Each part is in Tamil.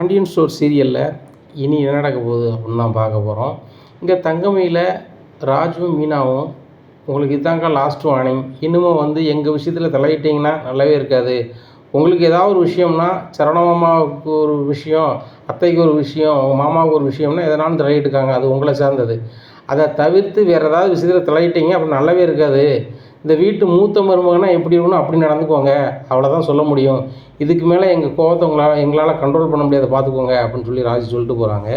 பாண்டியன் ஸ்டோர் சீரியலில் இனி என்ன நடக்க போகுது அப்படின்னு தான் பார்க்க போகிறோம். இங்கே தங்கமயில ராஜுவும் மீனாவும் உங்களுக்கு இதாங்க லாஸ்ட் வார்னிங், இன்னமும் எங்கள் விஷயத்தில் தலையிட்டிங்கன்னா நல்லாவே இருக்காது. உங்களுக்கு ஏதாவது ஒரு விஷயம்னா சரவணமாமாவுக்கு ஒரு விஷயம், அத்தைக்கு ஒரு விஷயம், அவங்க மாமாவுக்கு ஒரு விஷயம்னா எதனாலும் தலையிட்டுருக்காங்க, அது உங்களை சார்ந்தது. அதை தவிர்த்து வேறு ஏதாவது விஷயத்தில் தலையிட்டீங்க அப்படி நல்லாவே இருக்காது. இந்த வீட்டு மூத்த மருமகனா எப்படி இருக்கணும் அப்படி நடந்துக்கோங்க, அவ்வளோதான் சொல்ல முடியும். இதுக்கு மேலே எங்கள் கோவத்தை எங்களால் கண்ட்ரோல் பண்ண முடியாத பார்த்துக்கோங்க அப்படின்னு சொல்லி ராஜு சொல்லிட்டு போகிறாங்க.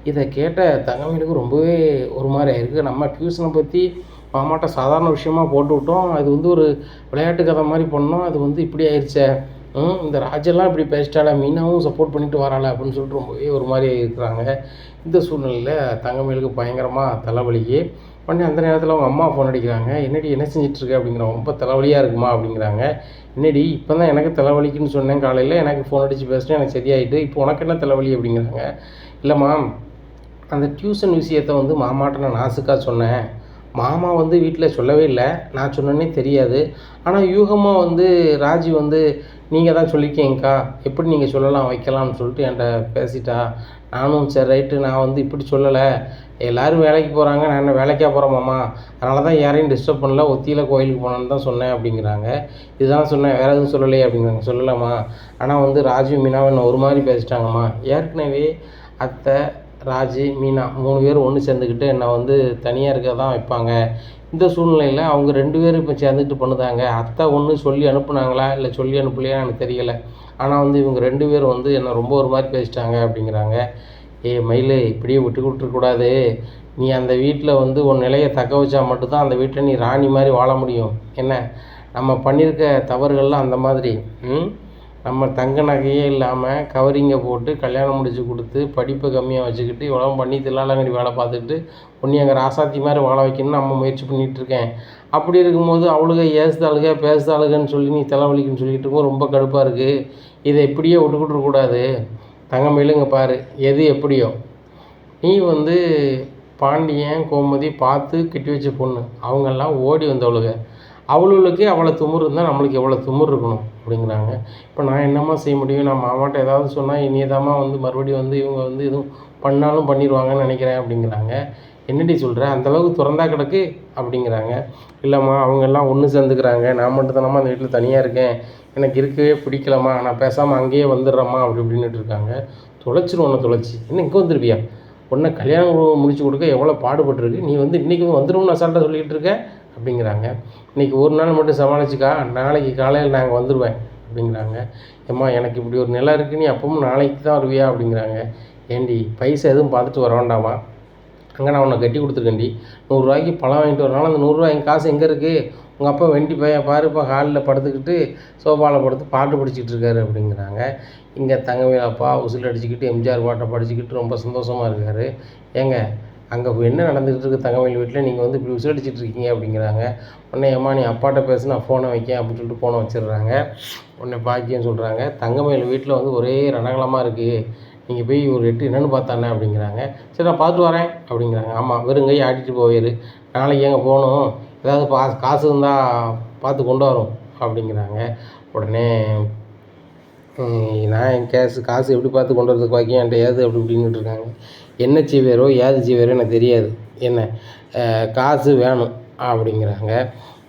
இதை கேட்ட தங்கமயிலுக்கு ரொம்பவே ஒரு மாதிரி ஆயிருக்கு. நம்ம டியூஷனை பற்றி மாமாட்ட சாதாரண விஷயமா போட்டு விட்டோம், அது ஒரு விளையாட்டு கதை மாதிரி பண்ணோம், அது இப்படி ஆயிடுச்சே. இந்த ராஜெல்லாம் இப்படி பேசிட்டால, மீனாவும் சப்போர்ட் பண்ணிட்டு வராள அப்படின்னு சொல்லிட்டு ரொம்பவே ஒரு மாதிரி இருக்கிறாங்க. இந்த சூழ்நிலையில் தங்கமயிலுக்கு பயங்கரமாக தலைவலிக்கு உடனே அந்த நேரத்தில் அவங்க அம்மா ஃபோன் அடிக்கிறாங்க. என்னடி என்ன செஞ்சிட்ருக்க அப்படிங்கிறாங்க. ரொம்ப தலைவலியாக இருக்குமா அப்படிங்கிறாங்க. என்னடி இப்போ தான் எனக்கு தலைவலிக்குன்னு சொன்னேன், காலையில் எனக்கு ஃபோன் அடித்து பேசினேன், எனக்கு சரியாயிட்டு, இப்போ உனக்கு என்ன தலைவலி அப்படிங்கிறாங்க. இல்லைம்மா, அந்த டியூஷன் விஷயத்தை மாமாட்ட நான் நாசுக்காக சொன்னேன். மாமா வீட்டில் சொல்லவே இல்லை, நான் சொன்னேன்னே தெரியாது. ஆனால் யூகமாக ராஜி நீங்கள் தான் சொல்லிக்கேங்க்கா, எப்படி நீங்கள் சொல்லலாம் வைக்கலாம்னு சொல்லிட்டு என்கிட்ட பேசிட்டா. நானும் சரி ரைட்டு, நான் இப்படி சொல்லலை, எல்லோரும் வேலைக்கு போகிறாங்க, நான் என்ன வேலைக்காக போகிறேன் மாமா, அதனால தான் யாரையும் டிஸ்டர்ப் பண்ணல, ஒத்தியில் கோயிலுக்கு போனேன்னு தான் சொன்னேன் அப்படிங்கிறாங்க. இதுதான் சொன்னேன், வேறு எதுவும் சொல்லலையே அப்படிங்கிறாங்க. சொல்லலாமா, ஆனால் ராஜு மீனாவை என்ன ஒரு மாதிரி பேசிட்டாங்கம்மா. ஏற்கனவே அத்தை, ராஜு, மீனா 3 பேர் ஒன்று சேர்ந்துக்கிட்டு என்னை தனியாக இருக்க தான் வைப்பாங்க. இந்த சூழ்நிலையில் அவங்க 2 பேரும் இப்போ சேர்ந்துக்கிட்டு பண்ணுதாங்க. அத்தை ஒன்று சொல்லி அனுப்புனாங்களா இல்லை சொல்லி அனுப்பலையா எனக்கு தெரியலை. ஆனால் இவங்க 2 பேரும் என்னை ரொம்ப ஒரு மாதிரி பேசிட்டாங்க அப்படிங்கிறாங்க. மயிலு, இப்படியே விட்டுக்கூடாது. நீ அந்த வீட்டில் உன் நிலையை தக்க வச்சா மட்டும்தான் அந்த வீட்டில் நீ ராணி மாதிரி வாழ முடியும். என்ன, நம்ம பண்ணியிருக்க தவறுகள்லாம் அந்த மாதிரி. நம்ம தங்க நகையே இல்லாமல் கவரிங்கை போட்டு கல்யாணம் முடித்து கொடுத்து படிப்பை கம்மியாக வச்சுக்கிட்டு இவ்வளோ பண்ணி தில்லாலங்கடி வேலை பார்த்துக்கிட்டு பொண்ணி அங்கே ராசாத்தி மாதிரி வாழ வைக்கணும்னு நம்ம முயற்சி பண்ணிகிட்ருக்கேன். அப்படி இருக்கும்போது அவளுக ஏசுதாளுக பேசுதாளுகன்னு சொல்லி நீ தலைவலிக்குன்னு சொல்லிட்டு இருக்கோம், ரொம்ப கடுப்பாக இருக்குது. இதை இப்படியே விட்டுக்கிட்டுருக்கூடாது. தங்கமயிலுங்க பாரு, எது எப்படியோ நீ பாண்டியன் கோமதி பார்த்து கட்டி வச்ச பொண்ணு, அவங்கெல்லாம் ஓடி வந்தவளுக, அவளுக்கே அவ்வளோ திமிரு இருந்தால் நம்மளுக்கு எவ்வளோ திமிரு இருக்கணும் அப்படிங்கிறாங்க. இப்போ நான் என்னம்மா செய்ய முடியும், நான் மாமாட்ட ஏதாவது சொன்னால் இனியதாம்மா மறுபடியும் இவங்க எதுவும் பண்ணாலும் பண்ணிடுவாங்கன்னு நினைக்கிறேன் அப்படிங்கிறாங்க. என்னடி சொல்கிற, அந்தளவுக்கு திறந்தா கிடக்கு அப்படிங்கிறாங்க. இல்லைம்மா, அவங்கெல்லாம் ஒன்று சேர்ந்துக்கிறாங்க, நான் மட்டும்தானம்மா அந்த வீட்டில் தனியாக இருக்கேன், எனக்கு இருக்கவே பிடிக்கலம்மா, நான் பேசாமல் அங்கேயே வந்துடுறேம்மா அப்படி இப்படின்னுட்டு இருக்காங்க. தொலைச்சிரும் ஒன்று தொலைச்சி, இன்னும் இங்கே வந்துருவியா, ஒன்றை கல்யாணம் முடிச்சு கொடுக்க எவ்வளோ பாடுபட்டுருக்கு, நீ இன்றைக்கி வந்துடும்னு அசால்ட்டாக சொல்லிக்கிட்டு இருக்க அப்படிங்கிறாங்க. இன்றைக்கி ஒரு நாள் மட்டும் சமாளிச்சுக்கா, நாளைக்கு காலையில் நாங்கள் வந்துடுவேன் அப்படிங்கிறாங்க. ஏம்மா, எனக்கு இப்படி ஒரு நிலை இருக்குது, நீ அப்பவும் நாளைக்கு தான் வருவியா அப்படிங்கிறாங்க. ஏண்டி, பைசா எதுவும் பார்த்துட்டு வர வேண்டாமா, அங்கே நான் உன்னை கட்டி கொடுத்துருக்கேன்டி, 100 ரூபாய்க்கு பழம் வாங்கிட்டு வரனால அந்த 100 ரூபா என் காசு எங்கே இருக்குது, உங்கள் அப்பா வெண்டி பையன் பாருப்பா ஹாலில் படுத்துக்கிட்டு சோஃபாவில் படுத்து பாட்டு படிச்சுட்டு இருக்காரு அப்படிங்கிறாங்க. இங்கே தங்கமயில் அப்பா உசில் அடிச்சுக்கிட்டு எம்ஜிஆர் பாட்டை படிச்சுக்கிட்டு ரொம்ப சந்தோஷமாக இருக்கார். ஏங்க, அங்கே என்ன நடந்துகிட்டு இருக்குது தங்கமயில் வீட்டில், நீங்கள் இப்படி உசில் அடிச்சுட்டு இருக்கீங்க அப்படிங்கிறாங்க. உடனே ஏம்மா நீ அப்பாட்ட பேசு, நான் ஃபோனை வைக்கேன் அப்படின்னு சொல்லிட்டு ஃபோனை வச்சிடுறாங்க. உடனே பாக்கியம் சொல்கிறாங்க, தங்கமயில் வீட்டில் ஒரே ரணகலமாக இருக்குது, நீங்கள் போய் ஒரு எட்டு என்னென்னு பார்த்தானே அப்படிங்கிறாங்க. சரி, நான் பார்த்துட்டு வரேன் அப்படிங்கிறாங்க. ஆமாம், வெறும் கை ஆட்டிட்டு போவார், நாளைக்கு எங்கே போகணும், ஏதாவது காசு இருந்தால் பார்த்து கொண்டு வரும் அப்படிங்கிறாங்க. உடனே நான் என் காசு எப்படி பார்த்து கொண்டு வரதுக்கு பாக்கியம் என்கிட்ட ஏது அப்படி இப்படின்னுட்டு இருக்காங்க. என்ன செய்வாரோ ஏது செய்வாரோ எனக்கு தெரியாது, என்ன காசு வேணும் அப்படிங்கிறாங்க.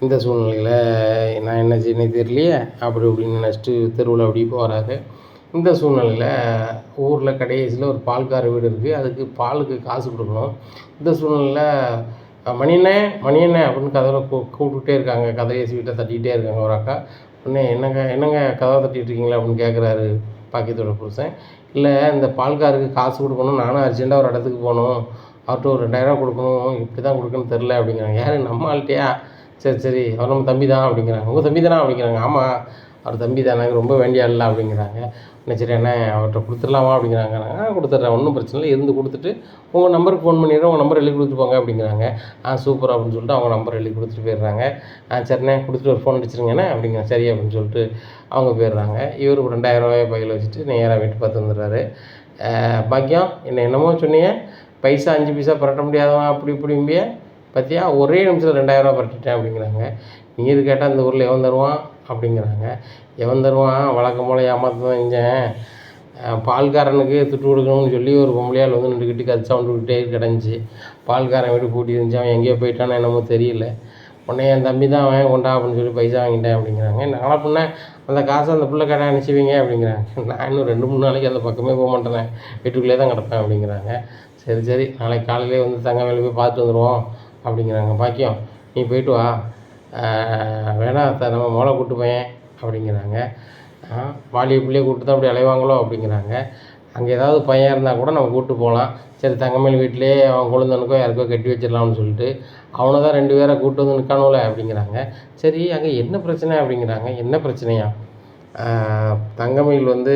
இந்த சூழ்நிலையில் நான் என்ன செய்யணும் தெரியலையே அப்படி இப்படின்னு நினச்சிட்டு தெருவில் அப்படி போகிறாரு. இந்த சூழ்நிலையில் ஊரில் கடைசியில் ஒரு பால்கார வீடு இருக்குது, அதுக்கு பாலுக்கு காசு கொடுக்கணும். இந்த சூழ்நிலையில் மணியண்ணே மணியண்ணே அப்படின்னு கதவை கூப்பிட்டுட்டே இருக்காங்க, கதையை வீட்டை தட்டிக்கிட்டே இருக்காங்க ஒரு அக்கா. உடனே என்னங்க கதவை தட்டிகிட்டு இருக்கீங்களா அப்படின்னு கேட்குறாரு பாக்கியத்தோட புருஷன். இல்லை, இந்த பால்காருக்கு காசு கொடுக்கணும், நானும் அர்ஜென்ட்டாக ஒரு இடத்துக்கு போகணும், அவர்கிட்ட ஒரு 2000 கொடுக்கணும், இப்படி தான் கொடுக்கணும்னு தெரில அப்படிங்கிறாங்க. யார், நம்ம ஆள்கிட்டயா, சரி அவர் நம்ம தம்பி தான் அப்படிங்கிறாங்க. உங்கள் தம்பி தானே அப்படிங்கிறாங்க. ஆமாம், அவர் தம்பி தானே, ரொம்ப வேண்டிய ஆள் அப்படிங்கிறாங்க. என்ன சரி என்ன அவர்கிட்ட கொடுத்துடலாமா அப்படிங்கிறாங்க. கொடுத்துட்றேன், ஒன்றும் பிரச்சனை இல்லை, இருந்து கொடுத்துட்டு உங்கள் நம்பருக்கு ஃபோன் பண்ணிடுறேன், உங்கள் நம்பர் எழுதி கொடுத்துட்டு போங்க அப்படிங்கிறாங்க. சூப்பர் அப்படின்னு சொல்லிட்டு அவங்க நம்பர் எழுதி கொடுத்துட்டு போயிடுறாங்க. சரிண்ணே, கொடுத்துட்டு ஒரு ஃபோன் அடிச்சிருங்கண்ணே அப்படிங்கிற. சரி அப்படின்னு சொல்லிட்டு அவங்க போயிடுறாங்க. இவர் 2000 ரூபாயை பையில் வச்சுட்டு நேராக வீட்டு பார்த்து வந்துடுறாரு. பாக்கியம், என்னமோ சொன்னீங்க, பைசா 5 பைசா புரட்ட முடியாதவன் அப்படி இப்படிம்பிய பார்த்தியா, ஒரே நிமிஷத்தில் 2000 ரூபா புரட்டிட்டேன் அப்படிங்கிறாங்க. நீர் கேட்டால் இந்த ஊரில் எவன் தருவான் அப்படிங்கிறாங்க. எவன் தருவான், வழக்கம் போல் ஏமாற்ற தான் செஞ்சேன், பால்காரனுக்கு துட்டு கொடுக்கணும்னு சொல்லி ஒரு பொம்பளையால் வந்து நின்றுக்கிட்டு கதை சவுண்டு விட்டே கிடந்துச்சு. பால்காரன் வீடு பூட்டி இருந்துச்சு, அவன் எங்கேயோ போயிட்டானோ என்னமோ தெரியல. உடனே என் தம்பி தான் அவன் கொண்டா அப்படின்னு சொல்லி பைசா வாங்கிட்டேன் அப்படிங்கிறாங்க. நாளை பின்ன அந்த காசை அந்த பிள்ளை கடை அனுப்பிச்சிவிங்க அப்படிங்கிறாங்க. நான் இன்னும் 2-3 நாளைக்கு அந்த பக்கமே போக மாட்டேனே, வீட்டுக்குள்ளே தான் கிடப்பேன் அப்படிங்கிறாங்க. சரி நாளைக்கு காலையிலே வந்து தங்கமயிலை போய் பார்த்துட்டு வந்துடுவோம் அப்படிங்கிறாங்க. பாக்கியம் நீ போயிட்டு வா, வேணா நம்ம மோளை கூப்பிட்டு போயேன் அப்படிங்கிறாங்க. வாலிய பிள்ளையை கூப்பிட்டு தான் அப்படி அலைவாங்களோ அப்படிங்கிறாங்க. அங்கே ஏதாவது பையன் இருந்தால் கூட நம்ம கூப்பிட்டு போகலாம். சரி தங்கமயில் வீட்டிலே அவன் கொழுந்தனுக்கோ யாருக்கோ கட்டி வச்சிடலாம்னு சொல்லிட்டு அவனை தான் 2 பேரை கூப்பிட்டு வந்து நிற்கானுல அப்படிங்கிறாங்க. சரி அங்கே என்ன பிரச்சனை அப்படிங்கிறாங்க. என்ன பிரச்சனையா? தங்கமயில் வந்து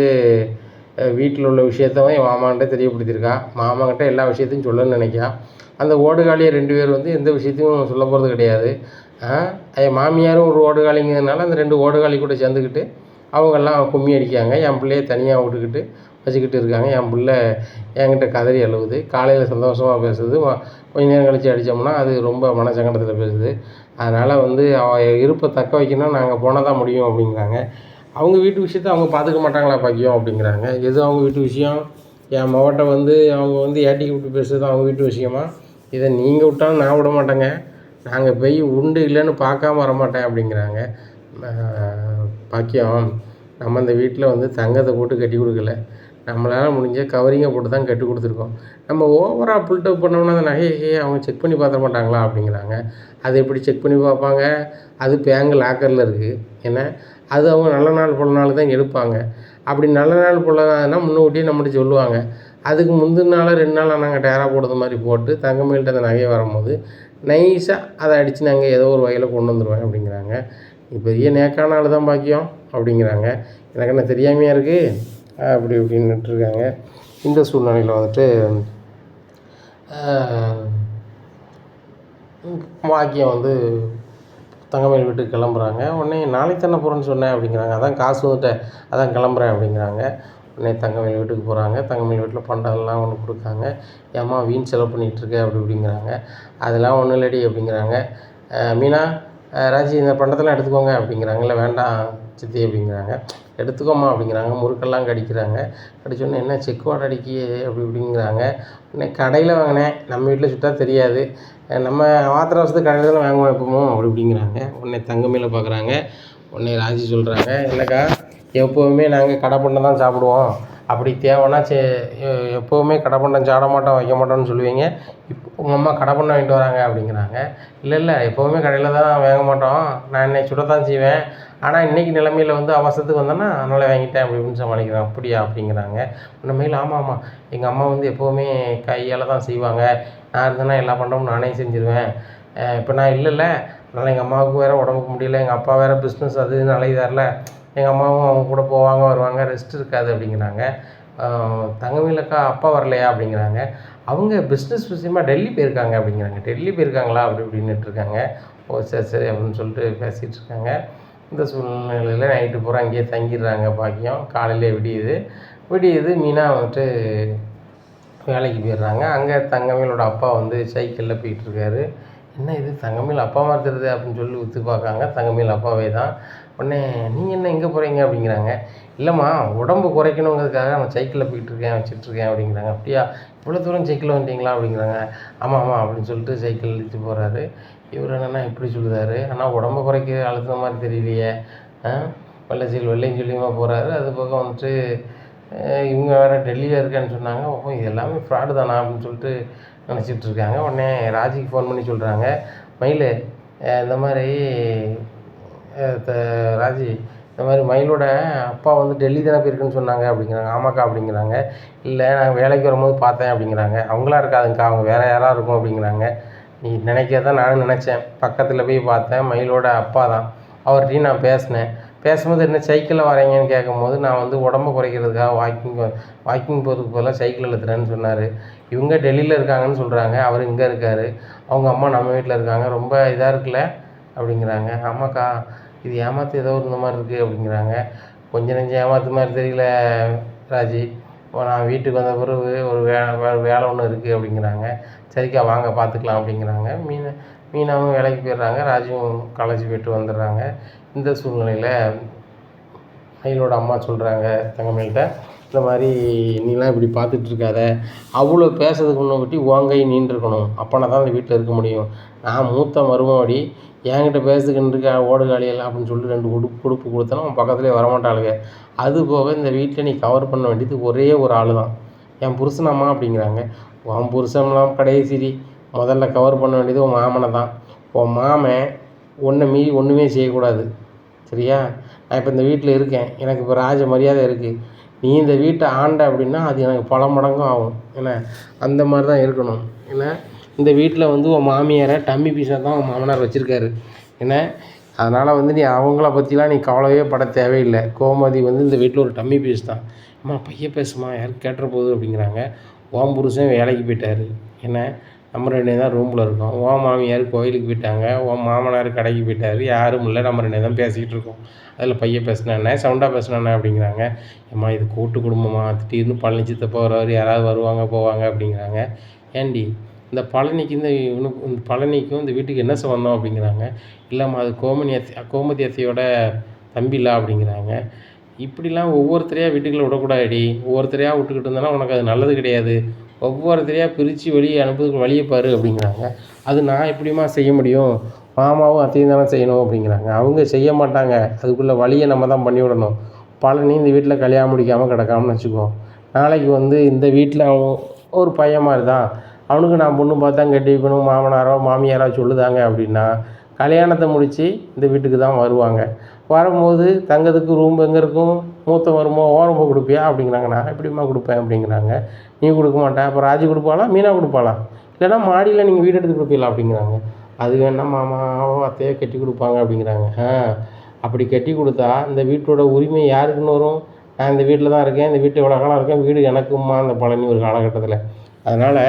வீட்டில் உள்ள விஷயத்தவன் என் மாமான்கிட்ட தெரியப்படுத்தியிருக்கா. மாமாங்கிட்ட எல்லா விஷயத்தையும் சொல்லணும்னு நினைக்கா. அந்த ஓடுகாலியை 2 பேர் வந்து எந்த விஷயத்தையும் சொல்ல போகிறது கிடையாது. என் மாமியாரும் ஒரு ஓடுகாலிங்கிறதுனால அந்த 2 ஓடுகாலி கூட சேர்ந்துக்கிட்டு அவங்கெல்லாம் கும்மி அடிக்காங்க. என் பிள்ளையை தனியாக விட்டுக்கிட்டு வச்சுக்கிட்டு இருக்காங்க. என் பிள்ளை என்கிட்ட கதறி அழுவுது. காலையில் சந்தோஷமாக பேசுது, கொஞ்ச நேரம் கழித்து அடித்தோம்னா அது ரொம்ப மனசங்கடத்தில் பேசுது. அதனால் வந்து அவள் இருப்பை தக்க வைக்கணும்னா நாங்கள் போனால் தான் முடியும் அப்படிங்கிறாங்க. அவங்க வீட்டு விஷயத்தை அவங்க பார்த்துக்க மாட்டாங்களா பாக்கியம் அப்படிங்கிறாங்க. எது அவங்க வீட்டு விஷயம்? என் மகட்ட வந்து அவங்க வந்து ஏட்டிக்கு விட்டு பேசுறது அவங்க வீட்டு விஷயமா? இதை நீங்கள் விட்டாலும் நான் விட மாட்டேங்க. நாங்கள் போய் உண்டு இல்லைன்னு பார்க்காம வரமாட்டேன் அப்படிங்கிறாங்க. பாக்கியம் நம்ம இந்த வீட்டில் வந்து தங்கத்தை போட்டு கட்டி கொடுக்கல, நம்மளால் முடிஞ்ச கவரிங்கை போட்டு தான் கட்டி கொடுத்துருக்கோம். நம்ம ஓவராக புல்டப் பண்ணோம்னா அந்த நகையை அவங்க செக் பண்ணி பார்த்த மாட்டாங்களா அப்படிங்கிறாங்க. அது எப்படி செக் பண்ணி பார்ப்பாங்க? அது பேங்க் லாக்கரில் இருக்குது. ஏன்னா அது அவங்க நல்ல நாள் பொல நாள் தான் எடுப்பாங்க. அப்படி நல்ல நாள் பொல நாள்னா முன்னூட்டியே நம்மகிட்ட சொல்லுவாங்க. அதுக்கு முந்தின நாள் 2 நாள் நாங்கள் டேரா போடுறது மாதிரி போட்டு தங்கமயில்கிட்ட அந்த நகையை வரும்போது நைஸாக அதை அடித்து நாங்கள் ஏதோ ஒரு வகையில் கொண்டு வந்துடுவேன் அப்படிங்கிறாங்க. நீ பெரிய நேக்கான ஆள் தான் பாக்கியம் அப்படிங்கிறாங்க. எனக்கு என்ன தெரியாமையா இருக்குது அப்படி இப்படின்னுட்டுருக்காங்க. இந்த சூழ்நிலையில் வந்துட்டு பாக்கியம் வந்து தங்கமயில் வீட்டுக்கு கிளம்புறாங்க. உடனே நாளைக்கு தானே போகிறேன்னு சொன்னேன் அப்படிங்கிறாங்க. அதான் காசு வந்துட்டேன், அதான் கிளம்புறேன் அப்படிங்கிறாங்க. உடனே தங்கமயில் வீட்டுக்கு போகிறாங்க. தங்கமயில் வீட்டில் பண்டம்லாம் ஒன்று கொடுக்காங்க. ஏம்மா வீண் செலவு பண்ணிகிட்ருக்க அப்படி இப்படிங்கிறாங்க. அதெல்லாம் ஒன்றும் இல்லடி அப்படிங்கிறாங்க. மீனா ராஜி இந்த பண்டத்தெல்லாம் எடுத்துக்கோங்க அப்படிங்கிறாங்க. இல்லை வேண்டாம் சித்தி அப்படிங்கிறாங்க. எடுத்துக்கோமா அப்படிங்கிறாங்க. முறுக்கெல்லாம் கடிக்கிறாங்க. கடிச்சோடனே என்ன செக் வாடை அடிக்கி அப்படி இப்படிங்கிறாங்க. உடனே கடையில் வாங்கினேன், நம்ம வீட்டில் சுட்டா தெரியாது, நம்ம ஆத்திர அவசரத்துக்கு கடையில் தான் வாங்குவோம் எப்பவும் அப்படி இப்படிங்கிறாங்க. உடனே தங்கமயிலை பார்க்குறாங்க. உடனே ராஜி சொல்கிறாங்க, இல்லைக்கா எப்போவுமே நாங்கள் கடை பண்டம் தான் சாப்பிடுவோம், அப்படி தேவைன்னா எப்போவுமே கடை பண்டம் சாப்பிட மாட்டோம் வைக்க மாட்டோம்னு சொல்லுவீங்க, இப்போ உங்கள் அம்மா கடை பண்டம் வாங்கிட்டு வராங்க அப்படிங்கிறாங்க. இல்லை எப்போவுமே கடையில் தான் வாங்க மாட்டோம், நான் இன்னைக்கு சுடத்தான் செய்வேன், ஆனால் இன்றைக்கி நிலைமையில் வந்து அவசரத்துக்கு வந்தேன்னா அதனால் வாங்கிட்டேன் அப்படி இப்படின்னு சமாளிக்கிறேன். அப்படியா அப்படிங்கிறாங்க. உண்மையில் ஆமாம் எங்கள் அம்மா வந்து எப்போவுமே கையால் தான் செய்வாங்க, நான் இருந்தேன்னா எல்லா பண்டமும் நானே செஞ்சுருவேன், இப்போ நான் இல்லைல்ல, அதனால் எங்கள் அம்மாவுக்கு வேறு உடம்புக்கு முடியல, எங்கள் அப்பா வேறு பிஸ்னஸ் அது இதுன்னு அலையுதார்ல, எங்கள் அம்மாவும் அவங்க கூட போவாங்க வருவாங்க, ரெஸ்ட் இருக்காது அப்படிங்கிறாங்க. தங்கமயிலக்கா அப்பா வரலையா அப்படிங்கிறாங்க. அவங்க பிஸ்னஸ் விஷயமா டெல்லி போயிருக்காங்க அப்படிங்கிறாங்க. டெல்லி போயிருக்காங்களா அப்படி இப்படின்னுட்டு இருக்காங்க. ஓ சரி அப்படின்னு சொல்லிட்டு பேசிகிட்டு இருக்காங்க. இந்த சூழ்நிலையில் நைட்டு பூரா அங்கேயே தங்கிடுறாங்க பாக்கியம். காலையிலே விடியுது மீனா வந்துட்டு வேலைக்கு போயிடுறாங்க. அங்கே தங்கமயிலோட அப்பா வந்து சைக்கிளில் போயிட்டுருக்காரு. என்ன இது தங்கமயில் அப்பா மாதிரி தெரியுது அப்படின்னு சொல்லி உத்து பார்க்காங்க. தங்கமயில் அப்பாவே தான். உடனே நீங்கள் என்ன எங்கே போகிறீங்க அப்படிங்கிறாங்க. இல்லைம்மா உடம்பு குறைக்கணுங்கிறதுக்காக நான் சைக்கிளில் போயிட்டுருக்கேன் வச்சிட்ருக்கேன் அப்படிங்கிறாங்க. அப்படியா இவ்வளோ தூரம் சைக்கிளில் வந்துட்டீங்களா அப்படிங்கிறாங்க. ஆமாம் அப்படின்னு சொல்லிட்டு சைக்கிள் இழுத்து போகிறாரு. இவர் என்னென்னா இப்படி சொல்லுதாரு, ஆனால் உடம்பு குறைக்க அழுத்த மாதிரி தெரியலையே, வெள்ளையும் சொல்லியுமா போகிறாரு. அது பக்கம் வந்துட்டு இவங்க வேறு டெல்லியில் இருக்கேன்னு சொன்னாங்க. ஓ இது எல்லாமே ஃப்ராடு தானா அப்படின்னு சொல்லிட்டு நினச்சிட்டு இருக்காங்க. உடனே ராஜிக்கு ஃபோன் பண்ணி சொல்கிறாங்க, மயில் இந்த மாதிரி ராஜி இந்த மாதிரி மயிலோட அப்பா வந்து டெல்லி தானே போயிருக்குன்னு சொன்னாங்க அப்படிங்கிறாங்க. ஆமாக்கா அப்படிங்கிறாங்க. இல்லை நான் வேலைக்கு வரும்போது பார்த்தேன் அப்படிங்கிறாங்க. அவங்களா இருக்காதுங்க்கா, அவங்க வேறு யாராக இருக்கும் அப்படிங்கிறாங்க. நீ நினைக்கிறதான் நானும் நினச்சேன், பக்கத்தில் போய் பார்த்தேன், மயிலோட அப்பா தான், அவர்கிட்டையும் நான் பேசும்போது என்ன சைக்கிளில் வரீங்கன்னு கேட்கும்போது நான் வந்து உடம்பு குறைக்கிறதுக்காக வாக்கிங் போகிறதுக்கு பதிலாக சைக்கிள் எழுத்துறேன்னு சொன்னார். இவங்க டெல்லியில் இருக்காங்கன்னு சொல்கிறாங்க, அவர் இங்கே இருக்கார், அவங்க அம்மா நம்ம வீட்டில் இருக்காங்க, ரொம்ப இதாக இருக்குல்ல அப்படிங்கிறாங்க. ஆமாக்கா இது ஏமாற்று ஏதோ இந்த மாதிரி இருக்குது அப்படிங்கிறாங்க. கொஞ்சம் நெஞ்சம் ஏமாற்று மாதிரி தெரியல ராஜி, நான் வீட்டுக்கு வந்த பிறகு ஒரு வேலை ஒன்று இருக்குது அப்படிங்கிறாங்க. சரிக்கா வாங்க பார்த்துக்கலாம் அப்படிங்கிறாங்க. மீனாவும் வேலைக்கு போயிடுறாங்க. ராஜுவும் காலேஜ் போய்ட்டு வந்துடுறாங்க. இந்த சூழ்நிலையில் மயிலோட அம்மா சொல்கிறாங்க தங்கமயில்கிட்ட, இந்த மாதிரி நீலாம் இப்படி பார்த்துட்டு இருக்காத, அவ்வளோ பேசுறதுக்கு முன்னாடி உன் கை நீண்டிருக்கணும், அப்போனா தான் அந்த வீட்டில் இருக்க முடியும். நான் மூத்த மருமகடி, என்கிட்ட பேசுறதுக்கு இருக்கா ஓடு காலியெல்லாம் அப்படின்னு சொல்லிட்டு 2 உடுப்பு கொடுத்தனா அவன் பக்கத்துலேயே வரமாட்டாளுங்க. அது போக இந்த வீட்டில் நீ கவர் பண்ண வேண்டியது ஒரே ஒரு ஆள் தான், என் புருஷனம்மா அப்படிங்கிறாங்க. உன் புருஷன்லாம் கடைசிடி, முதல்ல கவர் பண்ண வேண்டியது உன் மாமனை தான். உன் மாமன் உன்னை மீறி ஒன்றுமே செய்யக்கூடாது, சரியா? நான் இப்போ இந்த வீட்டில் இருக்கேன், எனக்கு இப்போ ராஜ மரியாதை இருக்குது. நீ இந்த வீட்டை ஆண்ட அப்படின்னா அது எனக்கு பல மடங்கும் ஆகும். ஏன்னா அந்த மாதிரி தான் இருக்கணும். ஏன்னா இந்த வீட்டில் வந்து உன் மாமியாரை டம்மி பீஸாக தான் உன் மாமனார் வச்சுருக்காரு. ஏன்னா அதனால் வந்து நீ அவங்கள பற்றிலாம் நீ கவலையே பட தேவையில்லை. கோமதி வந்து இந்த வீட்டில் ஒரு டம்மி பீஸ் தான். அம்மா பையன் பேசுமா, யாரும் கேட்டுற போகுது அப்படிங்கிறாங்க. உன் புருஷன் வேலைக்கு போயிட்டார், என்ன நம்ம 2 தான் ரூமில் இருக்கோம். உன் மாமியார் கோயிலுக்கு போயிட்டாங்க, உன் மாமனார் கடைக்கு போயிட்டார், யாரும் இல்லை, நம்ம 2 தான் பேசிக்கிட்டு இருக்கோம். அதில் பையன் பேசினானே சவுண்டாக பேசினானே அப்படிங்கிறாங்க. ஏம்மா இது கூட்டு குடும்பமா, திடீர்னு பழனி சித்தப்பா வருவார், யாராவது வருவாங்க போவாங்க அப்படிங்கிறாங்க. ஏண்டி இந்த பழனிக்கு இந்த பழனிக்கும் இந்த வீட்டுக்கு என்ன சம்பந்தம் அப்படிங்கிறாங்க. இல்லைம்மா அது கோமதி அத்தையோட தம்பிலா அப்படிங்கிறாங்க. இப்படிலாம் ஒவ்வொருத்தரையாக வீட்டுக்குள்ளே விடக்கூடாதுடி. ஒவ்வொருத்தரையாக விட்டுக்கிட்டு இருந்தோன்னா உனக்கு அது நல்லது கிடையாது. ஒவ்வொருத்தரையாக பிரித்து வெளியே அனுப்புறதுக்கு வழியை பாரு அப்படிங்கிறாங்க. அது நான் எப்படிம்மா செய்ய முடியும், மாமாவும் அத்தையும் தானே செய்யணும் அப்படிங்கிறாங்க. அவங்க செய்ய மாட்டாங்க, அதுக்குள்ளே வழியை நம்ம தான் பண்ணி விடணும். பழனி இந்த வீட்டில் கல்யாணம் முடிக்காமல் கிடக்காமன்னு வச்சுக்கோ, நாளைக்கு வந்து இந்த வீட்டில் அவன் ஒரு பையன் மாதிரி தான், அவனுக்கு நான் பொண்ணு பார்த்தா கட்டி வைக்கணும், மாமனாரோ மாமியாரோ சொல்லுதாங்க அப்படின்னா கல்யாணத்தை முடித்து இந்த வீட்டுக்கு தான் வருவாங்க. வரும்போது தங்கிறதுக்கு ரூம் எங்கே இருக்கும், மூத்த வருமோ ஓரமாக கொடுப்பியா அப்படிங்கிறாங்க. நான் எப்படிம்மா கொடுப்பேன் அப்படிங்கிறாங்க. நீ கொடுக்க மாட்டேன், அப்போ ராஜி கொடுப்பாளா மீனா கொடுப்பாளா, இல்லைன்னா மாடியில் நீங்கள் வீடு எடுத்து கொடுப்பீங்களா அப்படிங்கிறாங்க. அது வேணா மாமாவோ அத்தையோ கட்டி கொடுப்பாங்க அப்படிங்கிறாங்க. அப்படி கட்டி கொடுத்தா இந்த வீட்டோட உரிமை யாருக்குன்னு வரும்? நான் இந்த வீட்டில் தான் இருக்கேன், இந்த வீட்டை இவ்வளோ காலம் இருக்கேன், வீடு எனக்குமா அந்த பழனி ஒரு காலகட்டத்தில். அதனால்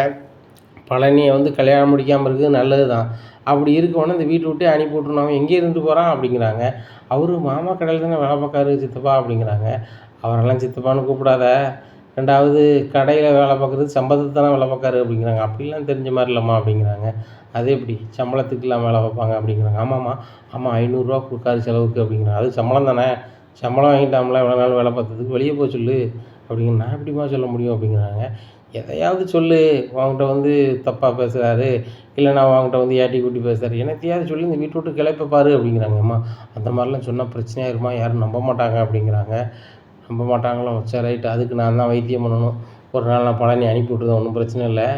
பழனியை வந்து கல்யாணம் முடிக்காமல் இருக்குது நல்லது தான். அப்படி இருக்கவொன்னே இந்த வீட்டை விட்டு அனுப்பி விட்றணும், அவன் எங்கே இருந்து போகிறான் அப்படிங்கிறாங்க. அவர் மாமா கடையில் தானே வேலை பார்க்காரு சித்தப்பா அப்படிங்கிறாங்க. அவரெல்லாம் சித்தப்பான்னு கூப்பிடாத, 2வது கடையில் வேலை பார்க்குறது சம்பளத்துக்கு தானே வேலை பார்க்காரு அப்படிங்கிறாங்க. அப்படிலாம் தெரிஞ்ச மாதிரி இல்லைம்மா அப்படிங்கிறாங்க. அது எப்படி சம்பளத்துக்குலாம் வேலை பார்ப்பாங்க அப்படிங்கிறாங்க. ஆமாம்மா, ஆமாம் 500 கொடுக்காரு செலவுக்கு அப்படிங்கிறாங்க. அது சம்பளம் தானே, சம்பளம் வாங்கிட்டாமல இவ்வளோ நாள் வேலை பார்த்ததுக்கு, வெளியே போக சொல்லு அப்படிங்கிற. நான் எப்படிம்மா சொல்ல முடியும் அப்படிங்கிறாங்க. எதையாவது சொல்லு, உன்கிட்ட வந்து தப்பாக பேசுகிறாரு, இல்லைனா உன்கிட்ட வந்து ஏட்டி கூட்டி பேசுகிறாரு, என்னத்தையாவது சொல்லி இந்த வீட்டை விட்டு கிளப்ப பாரு அப்படிங்கிறாங்க. அம்மா அந்த மாதிரிலாம் சொன்னால் பிரச்சனையாயிருமா, யாரும் நம்ப மாட்டாங்க அப்படிங்கிறாங்க. நம்ப மாட்டாங்களோ, சரி ரைட்டு, அதுக்கு நான் தான் வைத்தியம் பண்ணணும். ஒரு நாள் நான் பழனி அனுப்பி விட்டுருந்தேன், ஒன்றும் பிரச்சனை இல்லை.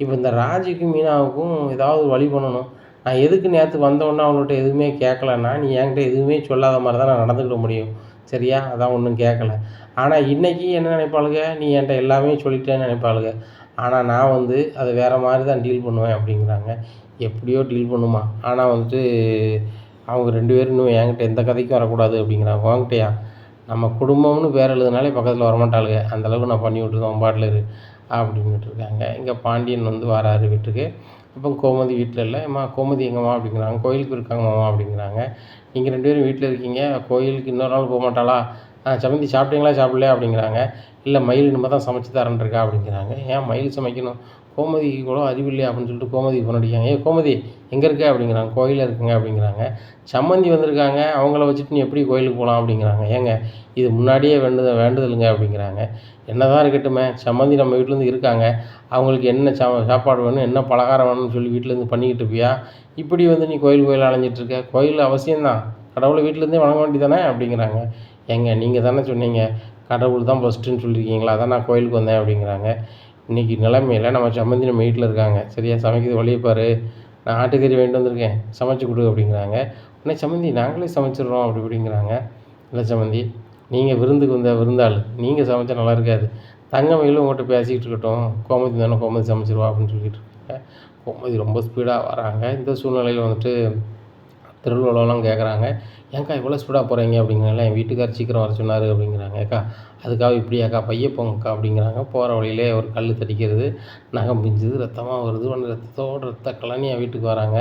இப்போ இந்த ராஜிக்கும் மீனாவுக்கும் ஏதாவது வழி பண்ணணும். நான் எதுக்கு நேற்று வந்தோடனே அவங்கள்ட்ட எதுவுமே கேட்கலன்னா, நீ என்கிட்ட எதுவுமே சொல்லாத மாதிரி தான் நான் நடந்துக்கிட முடியும், சரியா? அதான் ஒன்றும் கேட்கல. ஆனால் இன்றைக்கி என்ன நினைப்பாளுங்க, நீ என்கிட்ட எல்லாமே சொல்லிட்டேன்னு நினைப்பாளுங்க. ஆனால் நான் வந்து அதை வேறு மாதிரி தான் டீல் பண்ணுவேன் அப்படிங்கிறாங்க. எப்படியோ டீல் பண்ணுமா, ஆனால் வந்துட்டு அவங்க 2 பேரும் இன்னும் என்கிட்ட எந்த கதைக்கும் வரக்கூடாது அப்படிங்கிறாங்க. உன்கிட்டயா, நம்ம குடும்பம்னு பேர் எழுதுனாலே பக்கத்தில் வரமாட்டாளுங்க, அந்தளவுக்கு நான் பண்ணி விட்டுருந்தேன், உன் பாட்டில் இரு அப்படின்ட்டு இருக்காங்க. இங்கே பாண்டியன் வந்து வராரு வீட்டுக்கு. அப்போ கோமதி வீட்டில் இல்லை. அம்மா கோமதி எங்கம்மா அப்படிங்கிறாங்க. கோயிலுக்கு இருக்காங்க மாமா அப்படிங்கிறாங்க. நீங்கள் 2 பேரும் வீட்டில் இருக்கீங்க, கோயிலுக்கு இன்னொரு நாள் போக மாட்டாளா? சம்மந்தி சாப்பிட்டீங்களா சாப்பிடலையா அப்படிங்கிறாங்க. இல்லை மயில் இனிமேல் தான் சமைச்சு தரேன்ருக்கா அப்படிங்கிறாங்க. ஏன் மயில் சமைக்கணும், கோமதிக்கு கூட அறிவு இல்லையா அப்படின்னு சொல்லிட்டு கோமதிக்கு ஃபோன் அடிக்காங்க. கோமதி எங்கே இருக்க அப்படிங்கிறாங்க. கோயிலில் இருக்குங்க அப்படிங்கிறாங்க. சம்மந்தி வந்திருக்காங்க, அவங்கள வச்சுட்டு நீ எப்படி கோயிலுக்கு போகலாம் அப்படிங்கிறாங்க. ஏங்க இது முன்னாடியே வேண்டுதலுங்க அப்படிங்கிறாங்க. என்ன தான் இருக்கட்டுமே, சம்மந்தி நம்ம வீட்டிலேருந்து இருக்காங்க, அவங்களுக்கு என்ன சாப்பாடு வேணும், என்ன பலகாரம் வேணும்னு சொல்லி வீட்டிலேருந்து பண்ணிக்கிட்டு இருப்பியா, இப்படி வந்து நீ கோயில் அலைஞ்சிட்ருக்க, கோயில் அவசியம்தான், கடவுளை வீட்டிலேருந்தே வணங்க வேண்டியதானே அப்படிங்கிறாங்க. ஏங்க நீங்கள் தானே சொன்னீங்க கடவுள் தான் ஃபஸ்ட்டுன்னு சொல்லியிருக்கீங்களா, அதான் நான் கோயிலுக்கு வந்தேன் அப்படிங்கிறாங்க. இன்றைக்கி நிலைமையில் நம்ம சம்மந்தி நம்ம வீட்டில் இருக்காங்க, சரியா? சமைக்கிறது வழியை பாரு, நான் ஆட்டுக்கறி வாங்கிட்டு வந்திருக்கேன், சமைச்சு கொடு அப்படிங்கிறாங்க. உடனே சம்மந்தி நாங்களே சமைச்சிடுறோம் அப்படி இப்படிங்கிறாங்க. இல்லை சம்மந்தி, நீங்கள் விருந்துக்கு வந்த விருந்தாள், நீங்கள் சமைச்சா நல்லா இருக்காது, தங்கமயிலும் உங்கள்கிட்ட பேசிக்கிட்டு இருக்கட்டும், கோமதி தானே கோமதி சமைச்சிருவா அப்படின்னு சொல்லிட்டு இருக்காங்க. கோமதி ரொம்ப ஸ்பீடாக வராங்க. இந்த சூழ்நிலையில் வந்துட்டு திருவிழாவெலாம் கேட்குறாங்க. ஏன்க்கா இவ்வளோ ஸ்பீடாக போகிறீங்க அப்படிங்கிறாங்களா. என் வீட்டுக்கார் சீக்கிரம் வர சொன்னார் அப்படிங்கிறாங்க. ஏக்கா அதுக்காக இப்படியாக்கா, பைய போங்கக்கா அப்படிங்கிறாங்க. போகிற வழியிலே ஒரு கல் தடிக்கிறது, நகம் பிஞ்சுது, ரத்தமாக வருது. உடனே ரத்த கலனி என் வீட்டுக்கு வராங்க.